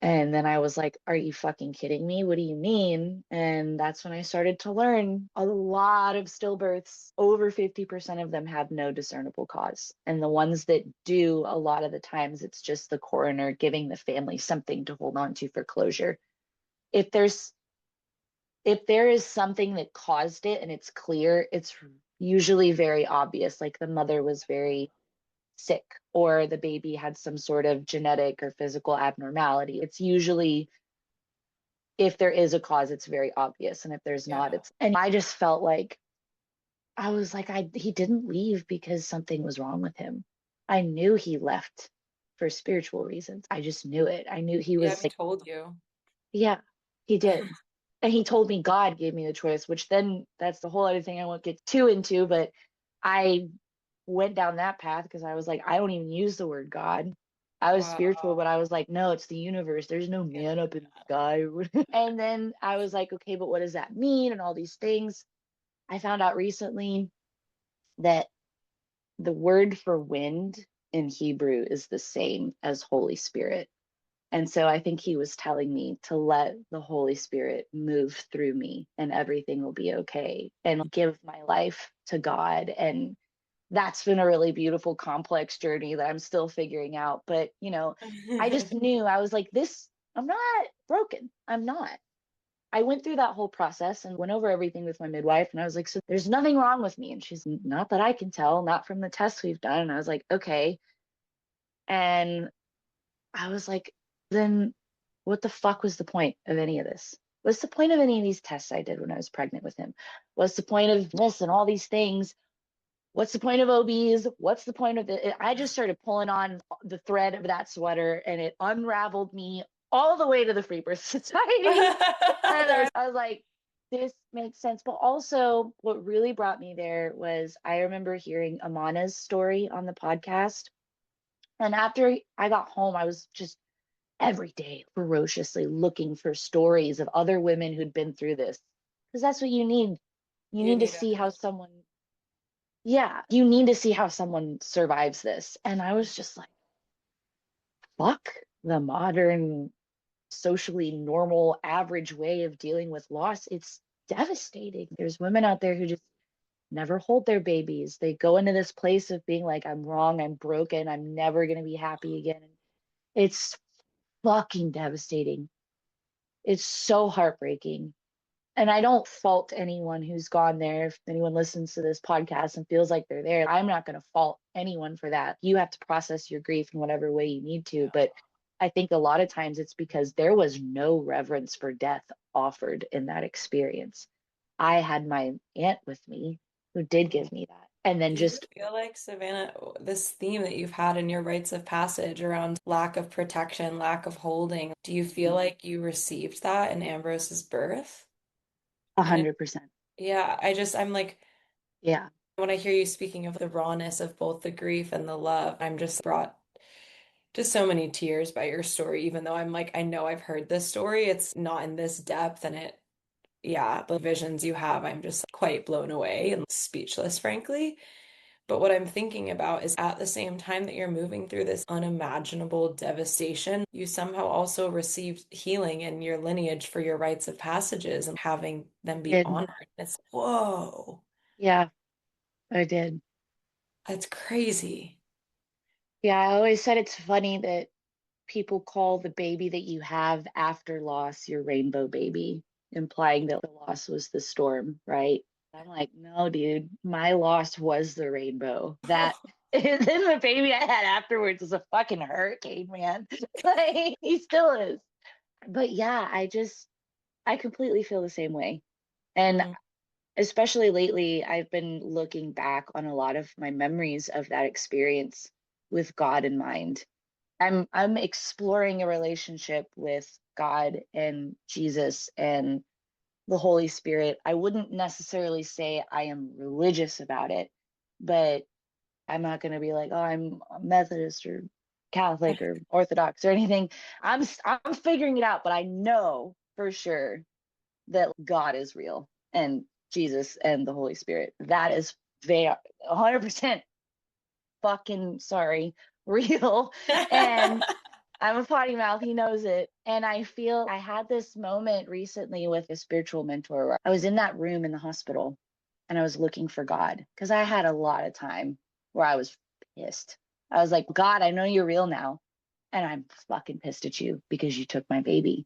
And then I was like, are you fucking kidding me? What do you mean? And that's when I started to learn a lot of stillbirths. Over 50% of them have no discernible cause. And the ones that do, a lot of the times, it's just the coroner giving the family something to hold on to for closure. If there's if there is something that caused it and it's clear, it's usually very obvious. Like the mother was very sick or the baby had some sort of genetic or physical abnormality. It's usually, if there is a cause, it's very obvious. And if there's not, Yeah. it's, and I just felt like, I was like, he didn't leave because something was wrong with him. I knew he left for spiritual reasons. I just knew it. I knew he Yeah, was he like, told you. yeah, he did. And he told me God gave me the choice, which then that's the whole other thing I won't get too into, but I went down that path because I was like, I don't even use the word God. I was spiritual, but Wow. I was like, no, it's the universe. There's no Yeah. man up in the sky. And then I was like, okay, but what does that mean? And all these things. I found out recently that the word for wind in Hebrew is the same as Holy Spirit. And so I think he was telling me to let the Holy Spirit move through me and everything will be okay and give my life to God. And that's been a really beautiful, complex journey that I'm still figuring out. But, I just knew I was like, I'm not broken. I'm not. I went through that whole process and went over everything with my midwife. And I was like, so there's nothing wrong with me. And she's not that I can tell, not from the tests we've done. And I was like, okay. And I was like, then what the fuck was the point of any of this? What's the point of any of these tests I did when I was pregnant with him? What's the point of this and all these things? What's the point of OBs? What's the point of it? I just started pulling on the thread of that sweater and it unraveled me all the way to the Free Birth Society. And There's I was like, this makes sense. But also, what really brought me there was I remember hearing Amana's story on the podcast. And after I got home, I was just every day ferociously looking for stories of other women who'd been through this. Because that's what you need. You you need to need see how evidence. someone, yeah, you need to see how someone survives this. And I was just like, fuck the modern, socially normal, average way of dealing with loss. It's devastating. There's women out there who just never hold their babies. They go into this place of being like, I'm wrong, I'm broken, I'm never going to be happy again. It's fucking devastating. It's so heartbreaking. And I don't fault anyone who's gone there. If anyone listens to this podcast and feels like they're there, I'm not going to fault anyone for that. You have to process your grief in whatever way you need to. But I think a lot of times it's because there was no reverence for death offered in that experience. I had my aunt with me who did give me that. And then Do you just feel like, Savannah, this theme that you've had in your rites of passage around lack of protection, lack of holding, do you feel like you received that in Ambrose's birth? And it, 100%. yeah, I'm like, Yeah. when I hear you speaking of the rawness of both the grief and the love, I'm just brought just so many tears by your story, even though I'm like, I know I've heard this story. It's not in this depth and yeah, the visions you have, I'm just quite blown away and speechless, frankly. But what I'm thinking about is at the same time that you're moving through this unimaginable devastation, you somehow also received healing in your lineage for your rites of passages and having them be Did. honored. It's whoa, Yeah, I did. that's crazy. Yeah, I always said it's funny that people call the baby that you have after loss your rainbow baby, implying that the loss was the storm, right? I'm like, no, dude, my loss was the rainbow. That then the baby I had afterwards was a fucking hurricane, man. Like he still is. But yeah, I completely feel the same way. And Mm, especially lately, I've been looking back on a lot of my memories of that experience with God in mind. I'm exploring a relationship with God and Jesus and the Holy Spirit. I wouldn't necessarily say I am religious about it, but I'm not going to be like, oh, I'm a Methodist or Catholic or Orthodox or anything. I'm figuring it out, but I know for sure that God is real and Jesus and the Holy Spirit. That is very 100% fucking sorry, real. And I'm a potty mouth, he knows it. And I feel I had this moment recently with a spiritual mentor where I was in that room in the hospital and I was looking for God because I had a lot of time where I was pissed. I was like, God, I know you're real now. And I'm fucking pissed at you because you took my baby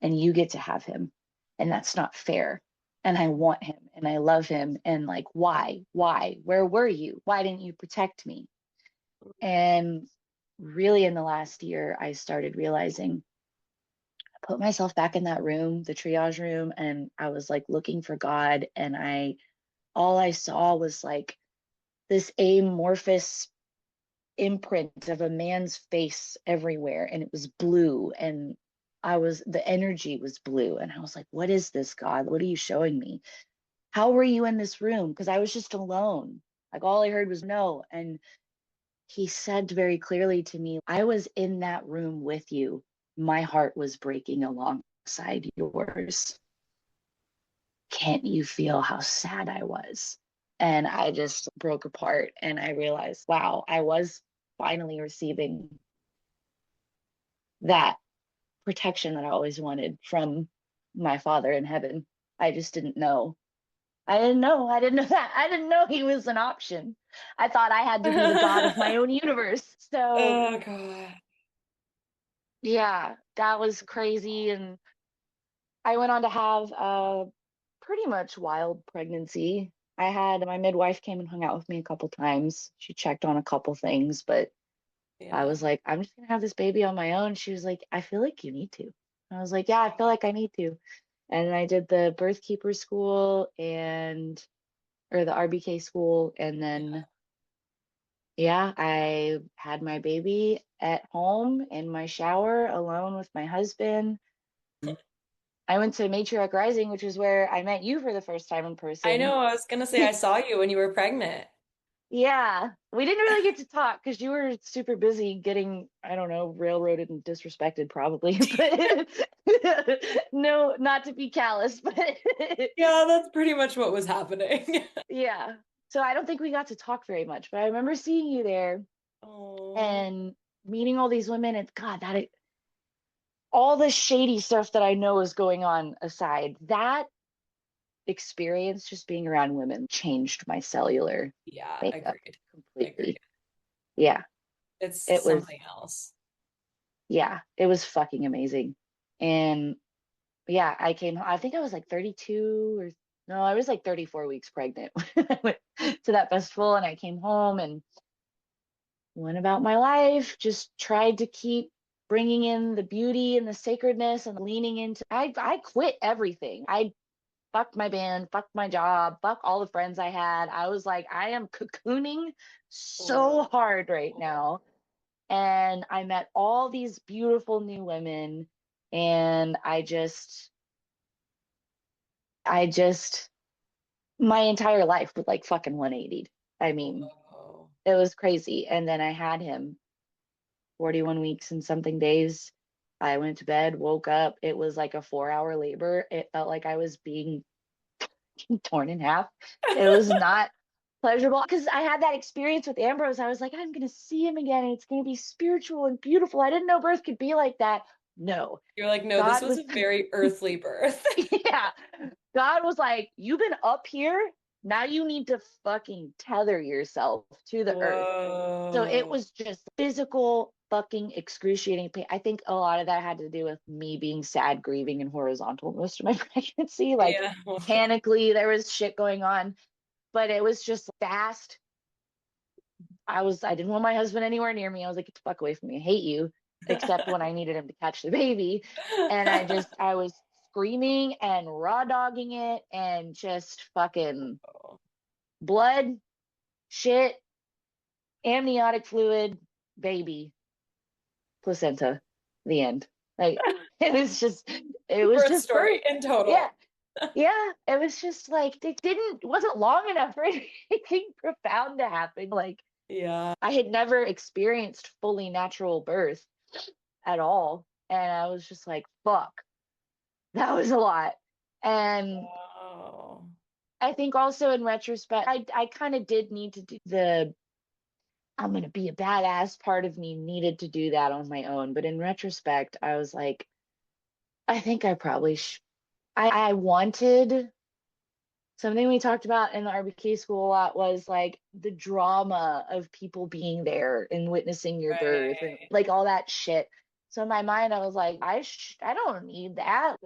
and you get to have him. And that's not fair. And I want him and I love him. And like, why? Why? Where were you? Why didn't you protect me? And really, in the last year, I started realizing I put myself back in that room, the triage room, and I was like looking for God. And all I saw was like this amorphous imprint of a man's face everywhere. And it was blue. And the energy was blue. And I was like, what is this, God? What are you showing me? How were you in this room? Because I was just alone. Like all I heard was no. And he said very clearly to me, I was in that room with you. My heart was breaking alongside yours. Can't you feel how sad I was? And I just broke apart and I realized, wow, I was finally receiving that protection that I always wanted from my Father in heaven. I just didn't know. I didn't know. I didn't know that. I didn't know he was an option. I thought I had to be the god of my own universe. So oh God. yeah, that was crazy. And I went on to have a pretty much wild pregnancy. I had my midwife came and hung out with me a couple times. She checked on a couple things, but I Yeah. was like, I'm just gonna have this baby on my own. She was like, I feel like you need to. I was like, yeah, I feel like I need to. And I did the birth keeper school and or the RBK school, and then yeah, I had my baby at home in my shower alone with my husband. I went to Matriarch Rising, which is where I met you for the first time in I person. know, I was gonna say I saw you when you were pregnant. Yeah, we didn't really get to talk because you were super busy getting, I don't know, railroaded and disrespected probably, but no, not to be callous, but Yeah, that's pretty much what was happening. yeah. So I don't think we got to talk very much, but I remember seeing you there Oh, and meeting all these women and God, all the shady stuff that I know is going on aside, that experience just being around women changed my cellular Yeah, makeup agreed. Agreed. completely. Yeah, It's it was, something else. yeah, it was fucking amazing. And yeah, I think I was like 32 or no, I was like 34 weeks pregnant when I went to that festival and I came home and went about my life, just tried to keep bringing in the beauty and the sacredness and leaning into I quit everything. I fucked my band, fucked my job, fuck all the friends I had. I was like, I am cocooning so Oh, hard right now. And I met all these beautiful new women and I just my entire life was like fucking 180'd. I mean, whoa. it was crazy. And then I had him 41 weeks and something days. I went to bed, woke up. It was like a 4 hour labor. It felt like I was being torn in half. It was not pleasurable because I had that experience with Ambrose. I was like, I'm going to see him again and it's going to be spiritual and beautiful. I didn't know birth could be like that. No, You're like, no, this God was was, a very earthly birth. yeah, God was like, you've been up here. Now you need to fucking tether yourself to the earth. So it Whoa. was just physical, fucking excruciating pain. I think a lot of that had to do with me being sad, grieving, and horizontal most of my pregnancy. Like Yeah. mechanically, there was shit going on, but it was just fast. I didn't want my husband anywhere near me. I was like, get the fuck away from me. I hate you, except when I needed him to catch the baby. And I was screaming and raw dogging it and just fucking blood, shit, amniotic fluid, baby, placenta, the end. Like it was Birth just birth. story in Yeah. total. Yeah. It was just like it wasn't long enough for anything profound to happen. Like Yeah. I had never experienced fully natural birth at all. And I was just like, fuck, that was a lot. And Oh. I think also in retrospect, I kind of did need to do the I'm going to be a badass part of me needed to do that on my own. But in retrospect, I was like, I think I probably I wanted something we talked about in the RBK school a lot was like the drama of people being there and witnessing your birth and Right. like all that shit. So in my mind, I was like, I don't need that.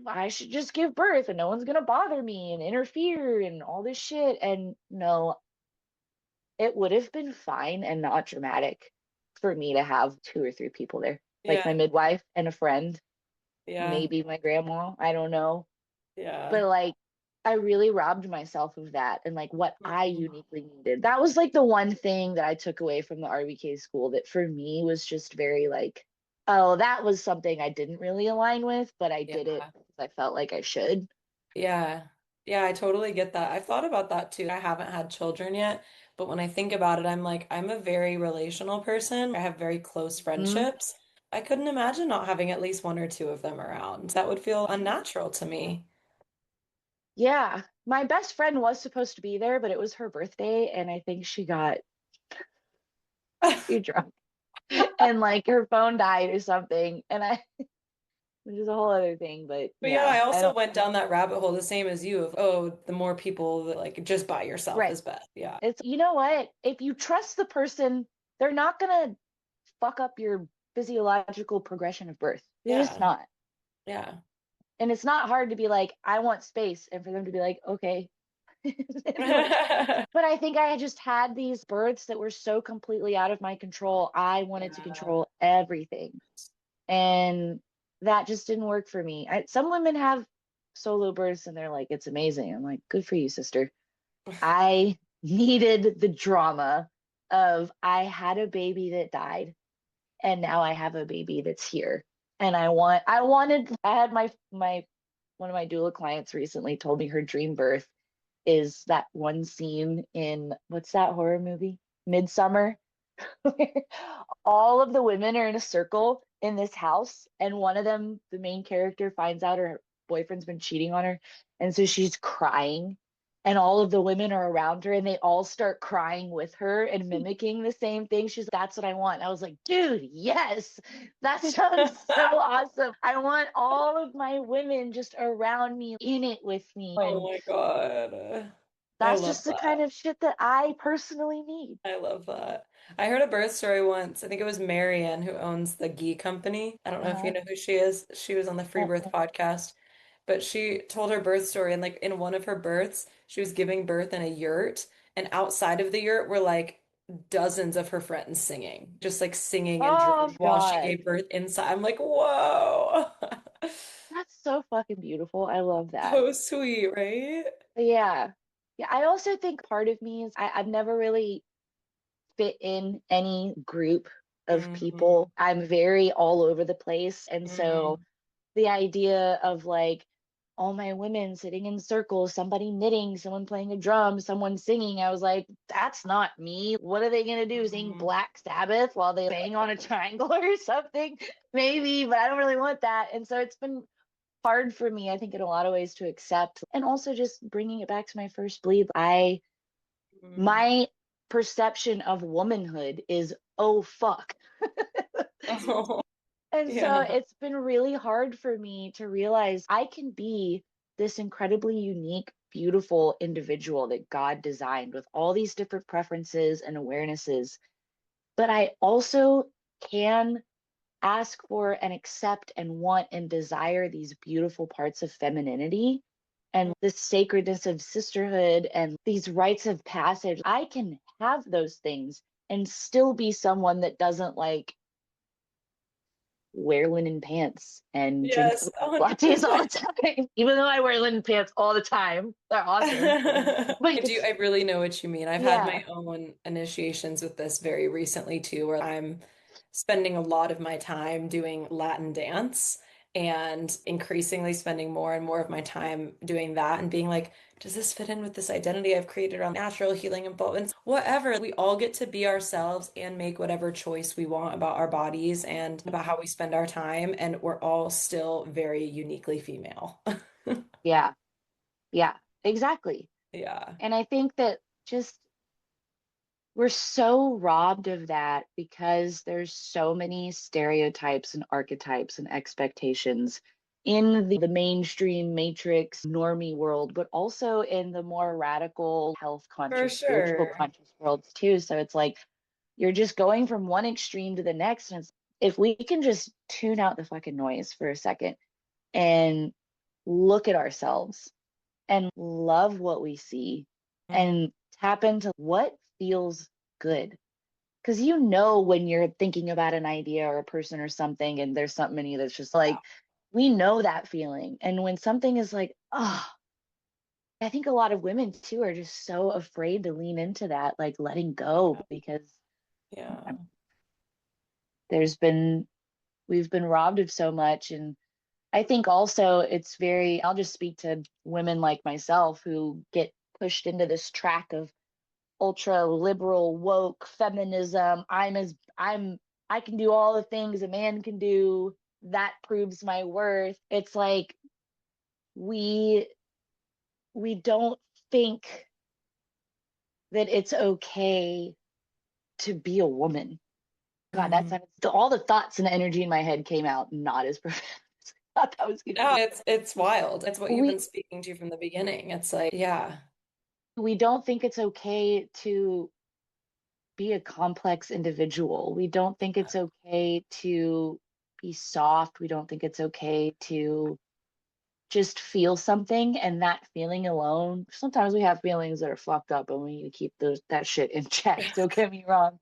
I should just give birth and no one's gonna bother me and interfere and all this shit. And no, it would have been fine and not dramatic for me to have two or three people there, like my Yeah. midwife and a friend, Yeah. maybe my grandma. I don't know, Yeah. but like I really robbed myself of that and like what I Mm. uniquely needed. That was like the one thing that I took away from the RBK school that for me was just very like, oh, that was something I didn't really align with, but I did it Yeah. because I felt like I should. Yeah. Yeah, I totally get that. I've thought about that too. I haven't had children yet, but when I think about it, I'm like, I'm a very relational person. I have very close Hmm. friendships. I couldn't imagine not having at least one or two of them around. That would feel unnatural to me. Yeah. My best friend was supposed to be there, but it was her birthday, and I think she got too drunk and like her phone died or something. Which is a whole other thing, but But yeah, I yeah, I also don't, went down that rabbit hole the same as you of, oh, the more people that like just by yourself right. is best. Yeah. You know what? If you trust the person, they're not gonna fuck up your physiological progression of birth. They're just Yeah. not. Yeah. And it's not hard to be like, I want space, and for them to be like, okay. Like, but I think I just had these births that were so completely out of my control. I wanted to Yeah. control everything. And that just didn't work for me. Some women have solo births and they're like, it's amazing. I'm like, good for you, sister. I needed the drama of I had a baby that died and now I have a baby that's here. And I had my one of my doula clients recently told me her dream birth is that one scene in what's that horror movie? Midsummer. All of the women are in a circle in this house, and one of them, the main character, finds out her boyfriend's been cheating on her, and so she's crying. and all of the women are around her and they all start crying with her and mimicking the same thing. She's like, that's what I want. And I was like, dude, yes, that sounds so awesome. I want all of my women just around me in it with me. Oh And my God. I that's love just the kind that. of shit that I personally need. I love that. I heard a birth story once. I think it was Marianne who owns the ghee company. I don't know if you Uh-huh. know who she is. She was on the Free Birth Uh-uh. podcast, but she told her birth story. And like in one of her births, she was giving birth in a yurt, and outside of the yurt were like dozens of her friends singing, just like singing and Oh drumming while she God. gave birth inside. I'm like, whoa. That's so fucking beautiful. I love that. So sweet, right? Yeah. Yeah. I also think part of me is I've never really fit in any group of Hmm. people. I'm very all over the place. And so Hmm. the idea of like all my women sitting in circles, somebody knitting, someone playing a drum, someone singing, I was like, that's not me. What are they going to do? Sing Hmm. Black Sabbath while they bang on a triangle or something? Maybe, but I don't really want that. And so it's been hard for me, I think, in a lot of ways to accept. And also just bringing it back to my first bleed, my perception of womanhood is, oh, fuck. Oh, And so yeah. it's been really hard for me to realize I can be this incredibly unique, beautiful individual that God designed with all these different preferences and awarenesses. But I also can ask for and accept and want and desire these beautiful parts of femininity and this sacredness of sisterhood and these rites of passage. I can have those things and still be someone that doesn't like wear linen pants and drink Yes, lattes all the 100%. time, even though I wear linen pants all the time. They're awesome. But I do, I really know what you mean. I've had yeah, my own initiations with this very recently too, where I'm spending a lot of my time doing Latin dance and increasingly spending more and more of my time doing that and being like, does this fit in with this identity I've created around natural healing and whatever. We all get to be ourselves and make whatever choice we want about our bodies and about how we spend our time, and we're all still very uniquely female. yeah, yeah, exactly. Yeah. And I think that just we're so robbed of that because there's so many stereotypes and archetypes and expectations in the mainstream matrix normie world, but also in the more radical health For conscious, spiritual sure. conscious worlds too. So it's like you're just going from one extreme to the next. And it's, if we can just tune out the fucking noise for a second and look at ourselves and love what we see Mm, and tap into what feels good. Because you know when you're thinking about an idea or a person or something, and there's something in you that's just like, we know that feeling. And when something is like, oh, I think a lot of women too are just so afraid to lean into that, like letting go, because yeah. there's been, we've been robbed of so much. And I think also it's very, I'll just speak to women like myself who get pushed into this track of ultra liberal woke feminism. I can do all the things a man can do. That proves my worth. It's like we we don't think that it's okay to be a woman. God, Mhm. all the thoughts and energy in my head came out not as profound as I thought that was gonna No, be. it's wild. It's what you've been We speaking to from the beginning. It's like, yeah. we don't think it's okay to be a complex individual. We don't think it's okay to be soft. We don't think it's okay to just feel something and that feeling alone. Sometimes we have feelings that are fucked up and we need to keep that shit in check. Don't get me wrong.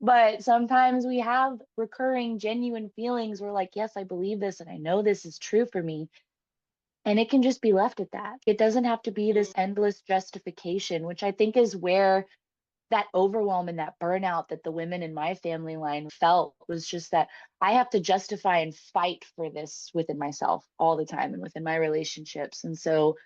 But sometimes we have recurring genuine feelings. We're like, yes, I believe this and I know this is true for me. And it can just be left at that. It doesn't have to be this endless justification, which I think is where that overwhelm and that burnout that the women in my family line felt was just that I have to justify and fight for this within myself all the time and within my relationships. And so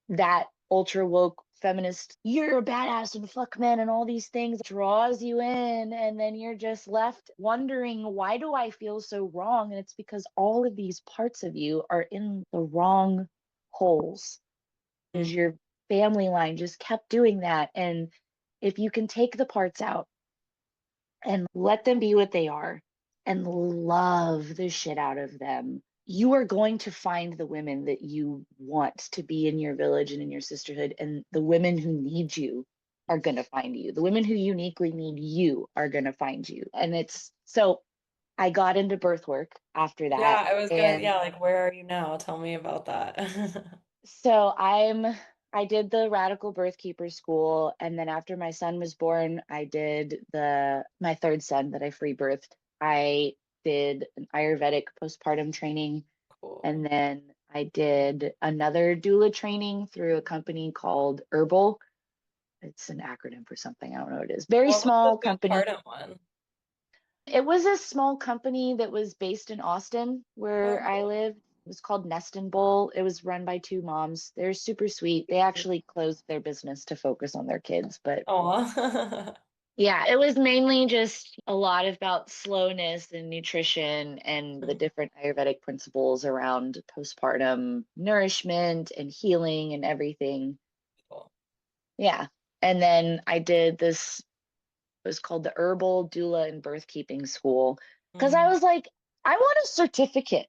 that ultra woke feminist, you're a badass and fuck men and all these things draws you in. And then you're just left wondering, why do I feel so wrong? And it's because all of these parts of you are in the wrong holes because Mhm. you're family line just kept doing that. And if you can take the parts out and let them be what they are and love the shit out of them, you are going to find the women that you want to be in your village and in your sisterhood. And the women who need you are going to find you. The women who uniquely need you are going to find you. And it's so I got into birth work after Yeah, that. I was gonna, And yeah, like where are you now? Tell me about that. so I did the radical birth keeper school, and then after my son was born, I did the my third son that I free birthed. I did an Ayurvedic postpartum training, Cool. and then I did another doula training through a company called Herbal. It's an acronym for something. I don't know what it is. Very What was the small company. postpartum one? It was a small company that was based in Austin, Oh, where I cool. lived. It was called Nest and Bowl. It was run by two moms. They're super sweet. They actually closed their business to focus on their kids. But Aw. yeah, it was mainly just a lot about slowness and nutrition and the different Ayurvedic principles around postpartum nourishment and healing and everything. Cool. Yeah. And then I did this, it was called the Herbal Doula and Birth Keeping School because I Mhm. was like, I want a certificate.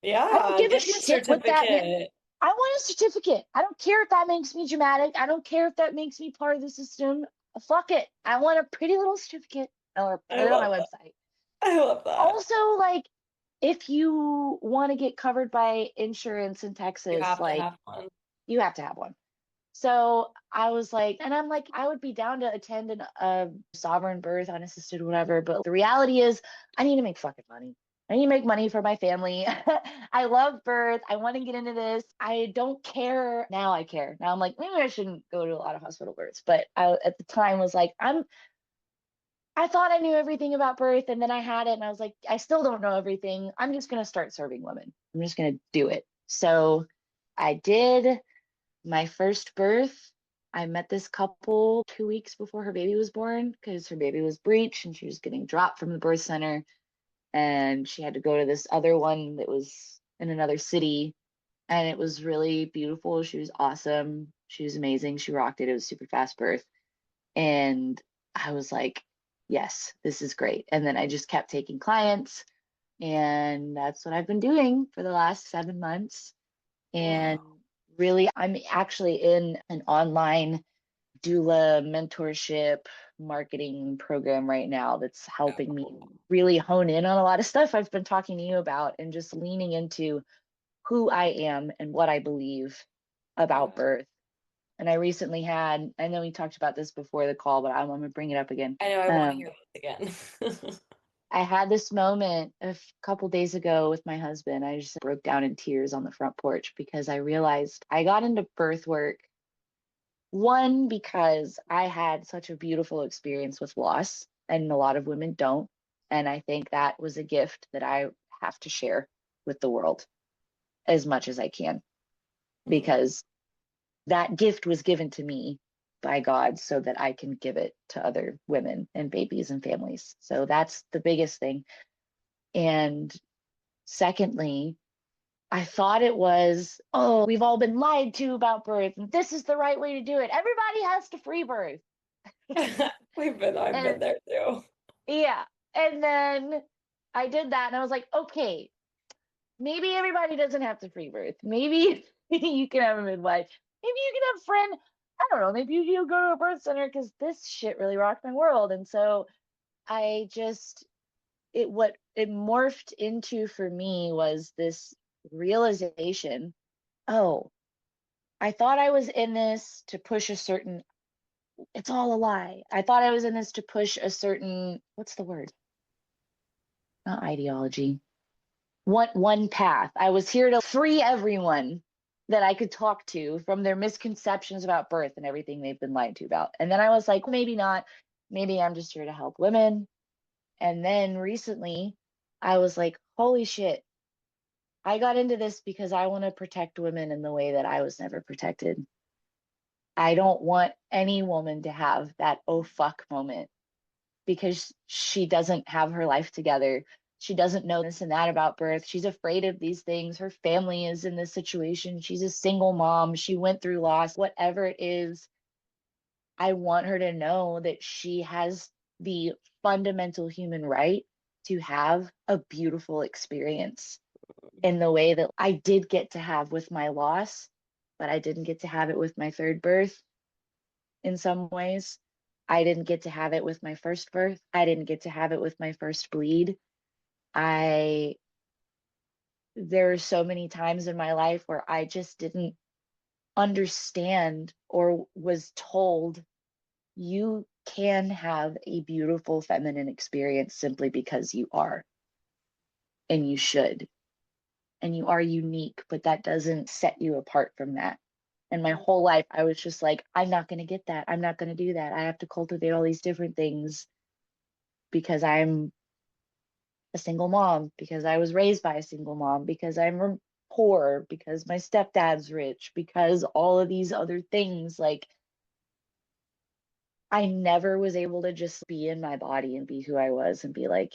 I don't Yeah, give a get your shit what that means. certificate. I want a certificate. I don't care if that makes me dramatic. I don't care if that makes me part of the system. Fuck it. I want a pretty little certificate or I put it on my love that. website. I love that. Also, like, if you want to get covered by insurance in You Texas, have to like, have one. you have to have one. So I was like, and I'm like, I would be down to attend a sovereign birth, unassisted, whatever. But the reality is, I need to make fucking money. I need to make money for my family. I love birth. I want to get into this. I don't care. Now I care. Now I'm like, maybe I shouldn't go to a lot of hospital births. But I, at the time, was like, I thought I knew everything about birth. And then I had it. And I was like, I still don't know everything. I'm just going to start serving women. I'm just going to do it. So I did my first birth. I met this couple 2 weeks before her baby was born because her baby was breech and she was getting dropped from the birth center. And she had to go to this other one that was in another city. And it was really beautiful. She was awesome. She was amazing. She rocked it. It was a super fast birth. And I was like, yes, this is great. And then I just kept taking clients. And that's what I've been doing for the last 7 months. And Wow. really, I'm actually in an online doula mentorship marketing program right now that's Oh, helping me cool. really hone in on a lot of stuff I've been talking to you about and just leaning into who I am and what I believe about Yeah. birth. And I recently had, I know we talked about this before the call, but I'm going to bring it up again. I know I want to Um, hear this again. I had this moment a couple days ago with my husband. I just broke down in tears on the front porch because I realized I got into birth work, one, because I had such a beautiful experience with loss, and a lot of women don't. And I think that was a gift that I have to share with the world as much as I can, Mm. because that gift was given to me by God so that I can give it to other women and babies and families. So that's the biggest thing. And secondly, I thought it was, oh, we've all been lied to about birth, and this is the right way to do it. Everybody has to free birth. I've been And there too. yeah. And then I did that and I was like, okay, maybe everybody doesn't have to free birth. Maybe you can have a midwife. Maybe you can have a friend. I don't know. Maybe you go to a birth center because this shit really rocked my world. And so I just, what it morphed into for me was this realization, oh, I thought I was in this to push a certain, it's all a lie. I thought I was in this to push a certain, what's the word? Not ideology. One path. I was here to free everyone that I could talk to from their misconceptions about birth and everything they've been lied to about. And then I was like, maybe not. Maybe I'm just here to help women. And then recently, I was like, holy shit. I got into this because I want to protect women in the way that I was never protected. I don't want any woman to have that oh fuck moment because she doesn't have her life together. She doesn't know this and that about birth. She's afraid of these things. Her family is in this situation. She's a single mom. She went through loss, whatever it is. I want her to know that she has the fundamental human right to have a beautiful experience in the way that I did get to have with my loss, but I didn't get to have it with my third birth in some ways. I didn't get to have it with my first birth. I didn't get to have it with my first bleed. I There are so many times in my life where I just didn't understand or was told you can have a beautiful feminine experience simply because you are, and you should, and you are unique, but that doesn't set you apart from that. And my whole life, I was just like, I'm not going to get that. I'm not going to do that. I have to cultivate all these different things because I'm a single mom, because I was raised by a single mom, because I'm poor, because my stepdad's rich, because all of these other things. Like, I never was able to just be in my body and be who I was and be like,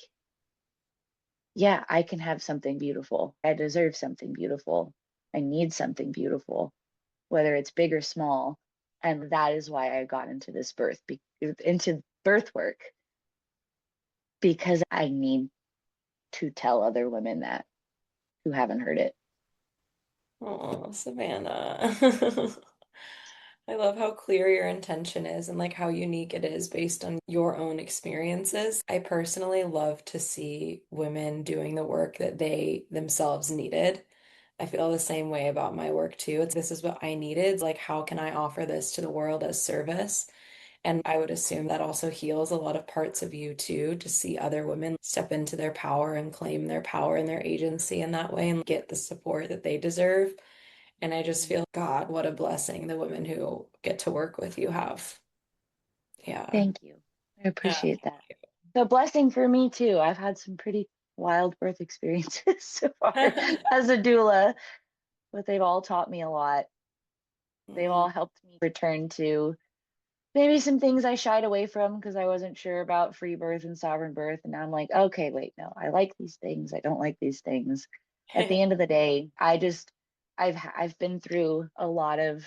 yeah, I can have something beautiful. I deserve something beautiful. I need something beautiful, whether it's big or small. And that is why I got into this into birth work, because I need to tell other women that who haven't heard it. Oh, Savannah. I love how clear your intention is and like how unique it is based on your own experiences. I personally love to see women doing the work that they themselves needed. I feel the same way about my work too. This is what I needed. Like, how can I offer this to the world as service? And I would assume that also heals a lot of parts of you too, to see other women step into their power and claim their power and their agency in that way and get the support that they deserve. And I just feel, God, what a blessing the women who get to work with you have. Yeah. Thank you. I Yeah. appreciate that. The blessing for me too. I've had some pretty wild birth experiences so far as a doula, but they've all taught me a lot. They've Mm. all helped me return to maybe some things I shied away from because I wasn't sure about free birth and sovereign birth. And now I'm like, okay, wait, no, I like these things. I don't like these things. At the end of the day, I've been through a lot of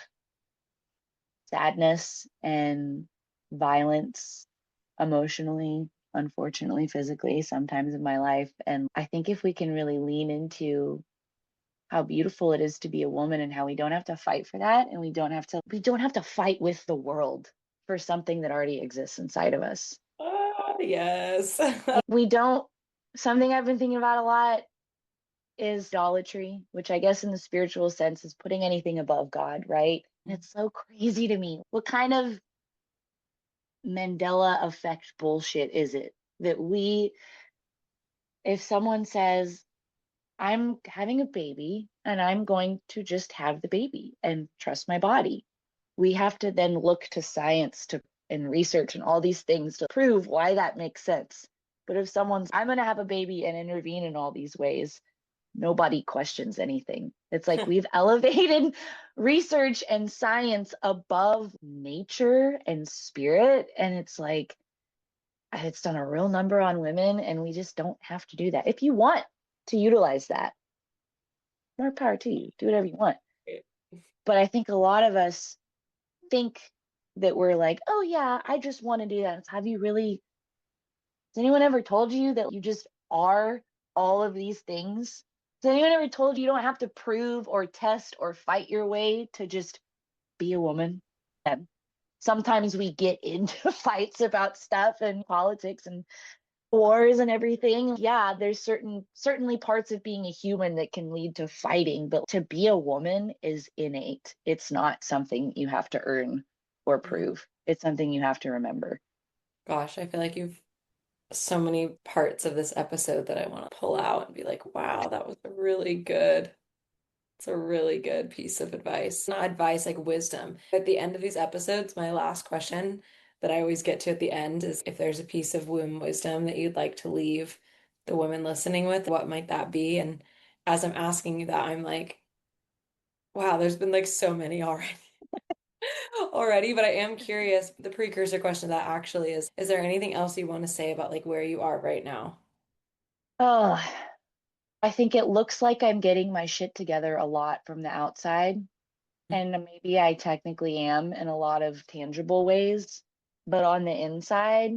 sadness and violence emotionally, unfortunately, physically, sometimes in my life. And I think if we can really lean into how beautiful it is to be a woman and how we don't have to fight for that, and we don't have to fight with the world for something that already exists inside of us. Ah, yes. We don't Something I've been thinking about a lot is idolatry, which I guess in the spiritual sense is putting anything above God, right? And it's so crazy to me. What kind of Mandela effect bullshit is it that if someone says, I'm having a baby and I'm going to just have the baby and trust my body, we have to then look to science to and research and all these things to prove why that makes sense. But if someone's, I'm going to have a baby and intervene in all these ways, nobody questions anything. It's like we've elevated research and science above nature and spirit. And it's like, it's done a real number on women, and we just don't have to do that. If you want to utilize that, more power to you. Do whatever you want. But I think a lot of us think that we're like, oh yeah, I just want to do that. Have you really, has anyone ever told you that you just are all of these things? Has anyone ever told you you don't have to prove or test or fight your way to just be a woman? And sometimes we get into fights about stuff and politics and wars and everything. Yeah, there's certainly parts of being a human that can lead to fighting, but to be a woman is innate. It's not something you have to earn or prove. It's something you have to remember. Gosh, I feel like you've so many parts of this episode that I want to pull out and be like, wow, that was a really good. It's a really good piece of advice. Not advice, like wisdom. At the end of these episodes, my last question that I always get to at the end is if there's a piece of womb wisdom that you'd like to leave the women listening with, what might that be? And as I'm asking you that, I'm like, wow, there's been like so many already. Already, but I am curious. The precursor question to that actually is there anything else you want to say about like where you are right now? Oh, I think it looks like I'm getting my shit together a lot from the outside. And maybe I technically am in a lot of tangible ways, but on the inside,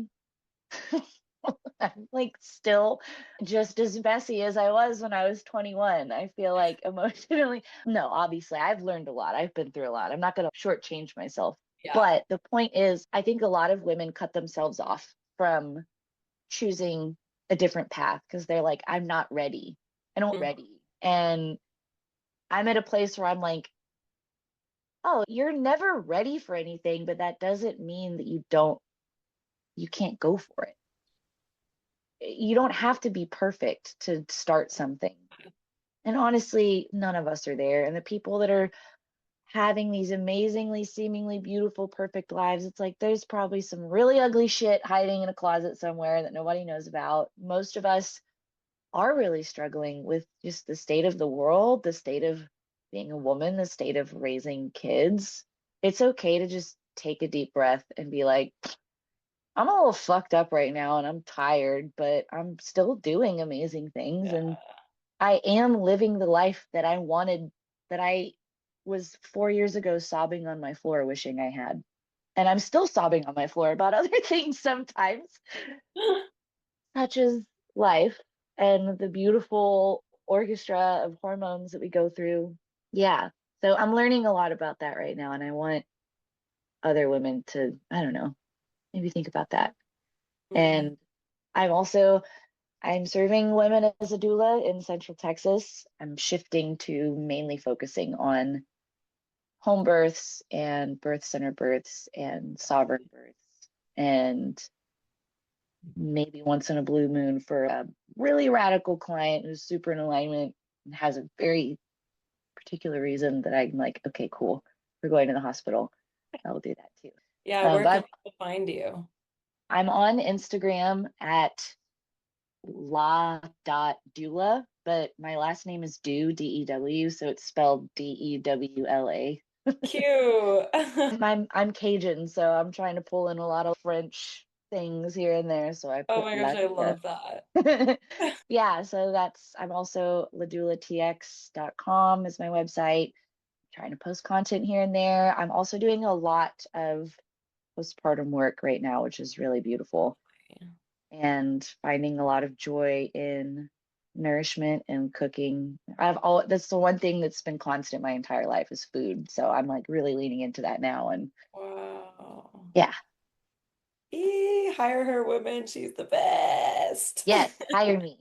I'm like still just as messy as I was when I was 21. I feel like emotionally, no, obviously, I've learned a lot. I've been through a lot. I'm not going to shortchange myself. Yeah. But the point is, I think a lot of women cut themselves off from choosing a different path because they're like, I'm not ready. I don't Mhm. ready. And I'm at a place where I'm like, oh, you're never ready for anything, but that doesn't mean that you can't go for it. You don't have to be perfect to start something. And honestly, none of us are there. And the people that are having these amazingly, seemingly beautiful, perfect lives, it's like there's probably some really ugly shit hiding in a closet somewhere that nobody knows about. Most of us are really struggling with just the state of the world, the state of being a woman, the state of raising kids. It's okay to just take a deep breath and be like, I'm a little fucked up right now and I'm tired, but I'm still doing amazing things. Yeah. And I am living the life that I wanted, that I was 4 years ago sobbing on my floor wishing I had. And I'm still sobbing on my floor about other things sometimes, such as life and the beautiful orchestra of hormones that we go through. Yeah. So I'm learning a lot about that right now. And I want other women to, I don't know, maybe think about that. Mhm. And I'm also I'm serving women as a doula in Central Texas. I'm shifting to mainly focusing on home births and birth center births and sovereign births, and maybe once in a blue moon for a really radical client who's super in alignment and has a very particular reason that I'm like, okay, cool, we're going to the hospital. I'll do that too. Yeah, where can But people find you? I'm on Instagram at la.doula, but my last name is Dew, Dew, so it's spelled Dewla. Cute. I'm Cajun, so I'm trying to pull in a lot of French things here and there, so I Oh put my La gosh, I Doula. love that. Yeah, so I'm also ladoulatx.com is my website. Trying to post content here and there. I'm also doing a lot of postpartum work right now, which is really beautiful, and finding a lot of joy in nourishment and cooking. That's the one thing that's been constant my entire life is food. So I'm like really leaning into that now. And Wow. yeah, Hire her, women. She's the best. yes, hire me.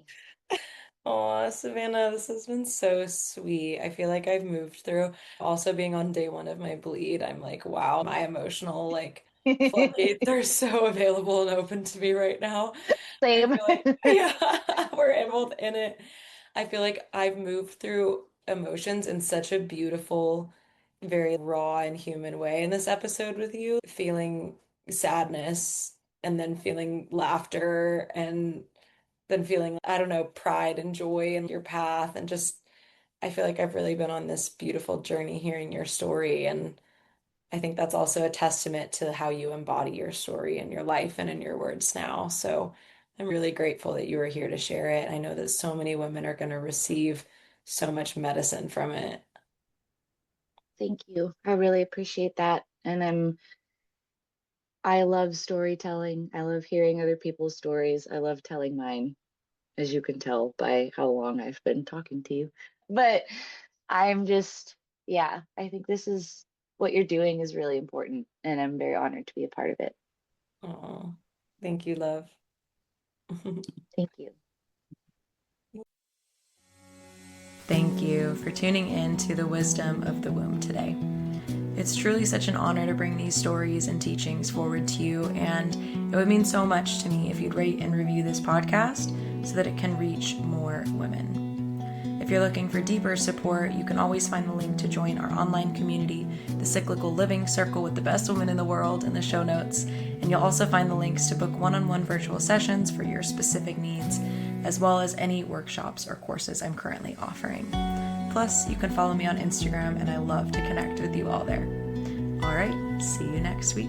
Aw, Savannah, this has been so sweet. I feel like I've moved through also being on day one of my bleed. I'm like, wow, my emotional floodgates are so available and open to me right now. I Same. feel like, yeah, we're both in it. I feel like I've moved through emotions in such a beautiful, very raw and human way in this episode with you, feeling sadness and then feeling laughter and then feeling, I don't know, pride and joy in your path. And just, I feel like I've really been on this beautiful journey hearing your story. And I think that's also a testament to how you embody your story in your life and in your words now. So I'm really grateful that you were here to share it. I know that so many women are going to receive so much medicine from it. Thank you. I really appreciate that. And I love storytelling. I love hearing other people's stories. I love telling mine, as you can tell by how long I've been talking to you. But I'm just, yeah, I think this is what you're doing is really important, and I'm very honored to be a part of it. Oh, thank you, love. Thank you. Thank you for tuning in to the wisdom of the womb today. It's truly such an honor to bring these stories and teachings forward to you, and it would mean so much to me if you'd rate and review this podcast so that it can reach more women. If you're looking for deeper support, you can always find the link to join our online community, the Cyclical Living Circle with the best women in the world, in the show notes. And you'll also find the links to book one-on-one virtual sessions for your specific needs, as well as any workshops or courses I'm currently offering. Plus, you can follow me on Instagram, and I love to connect with you all there. All right, see you next week.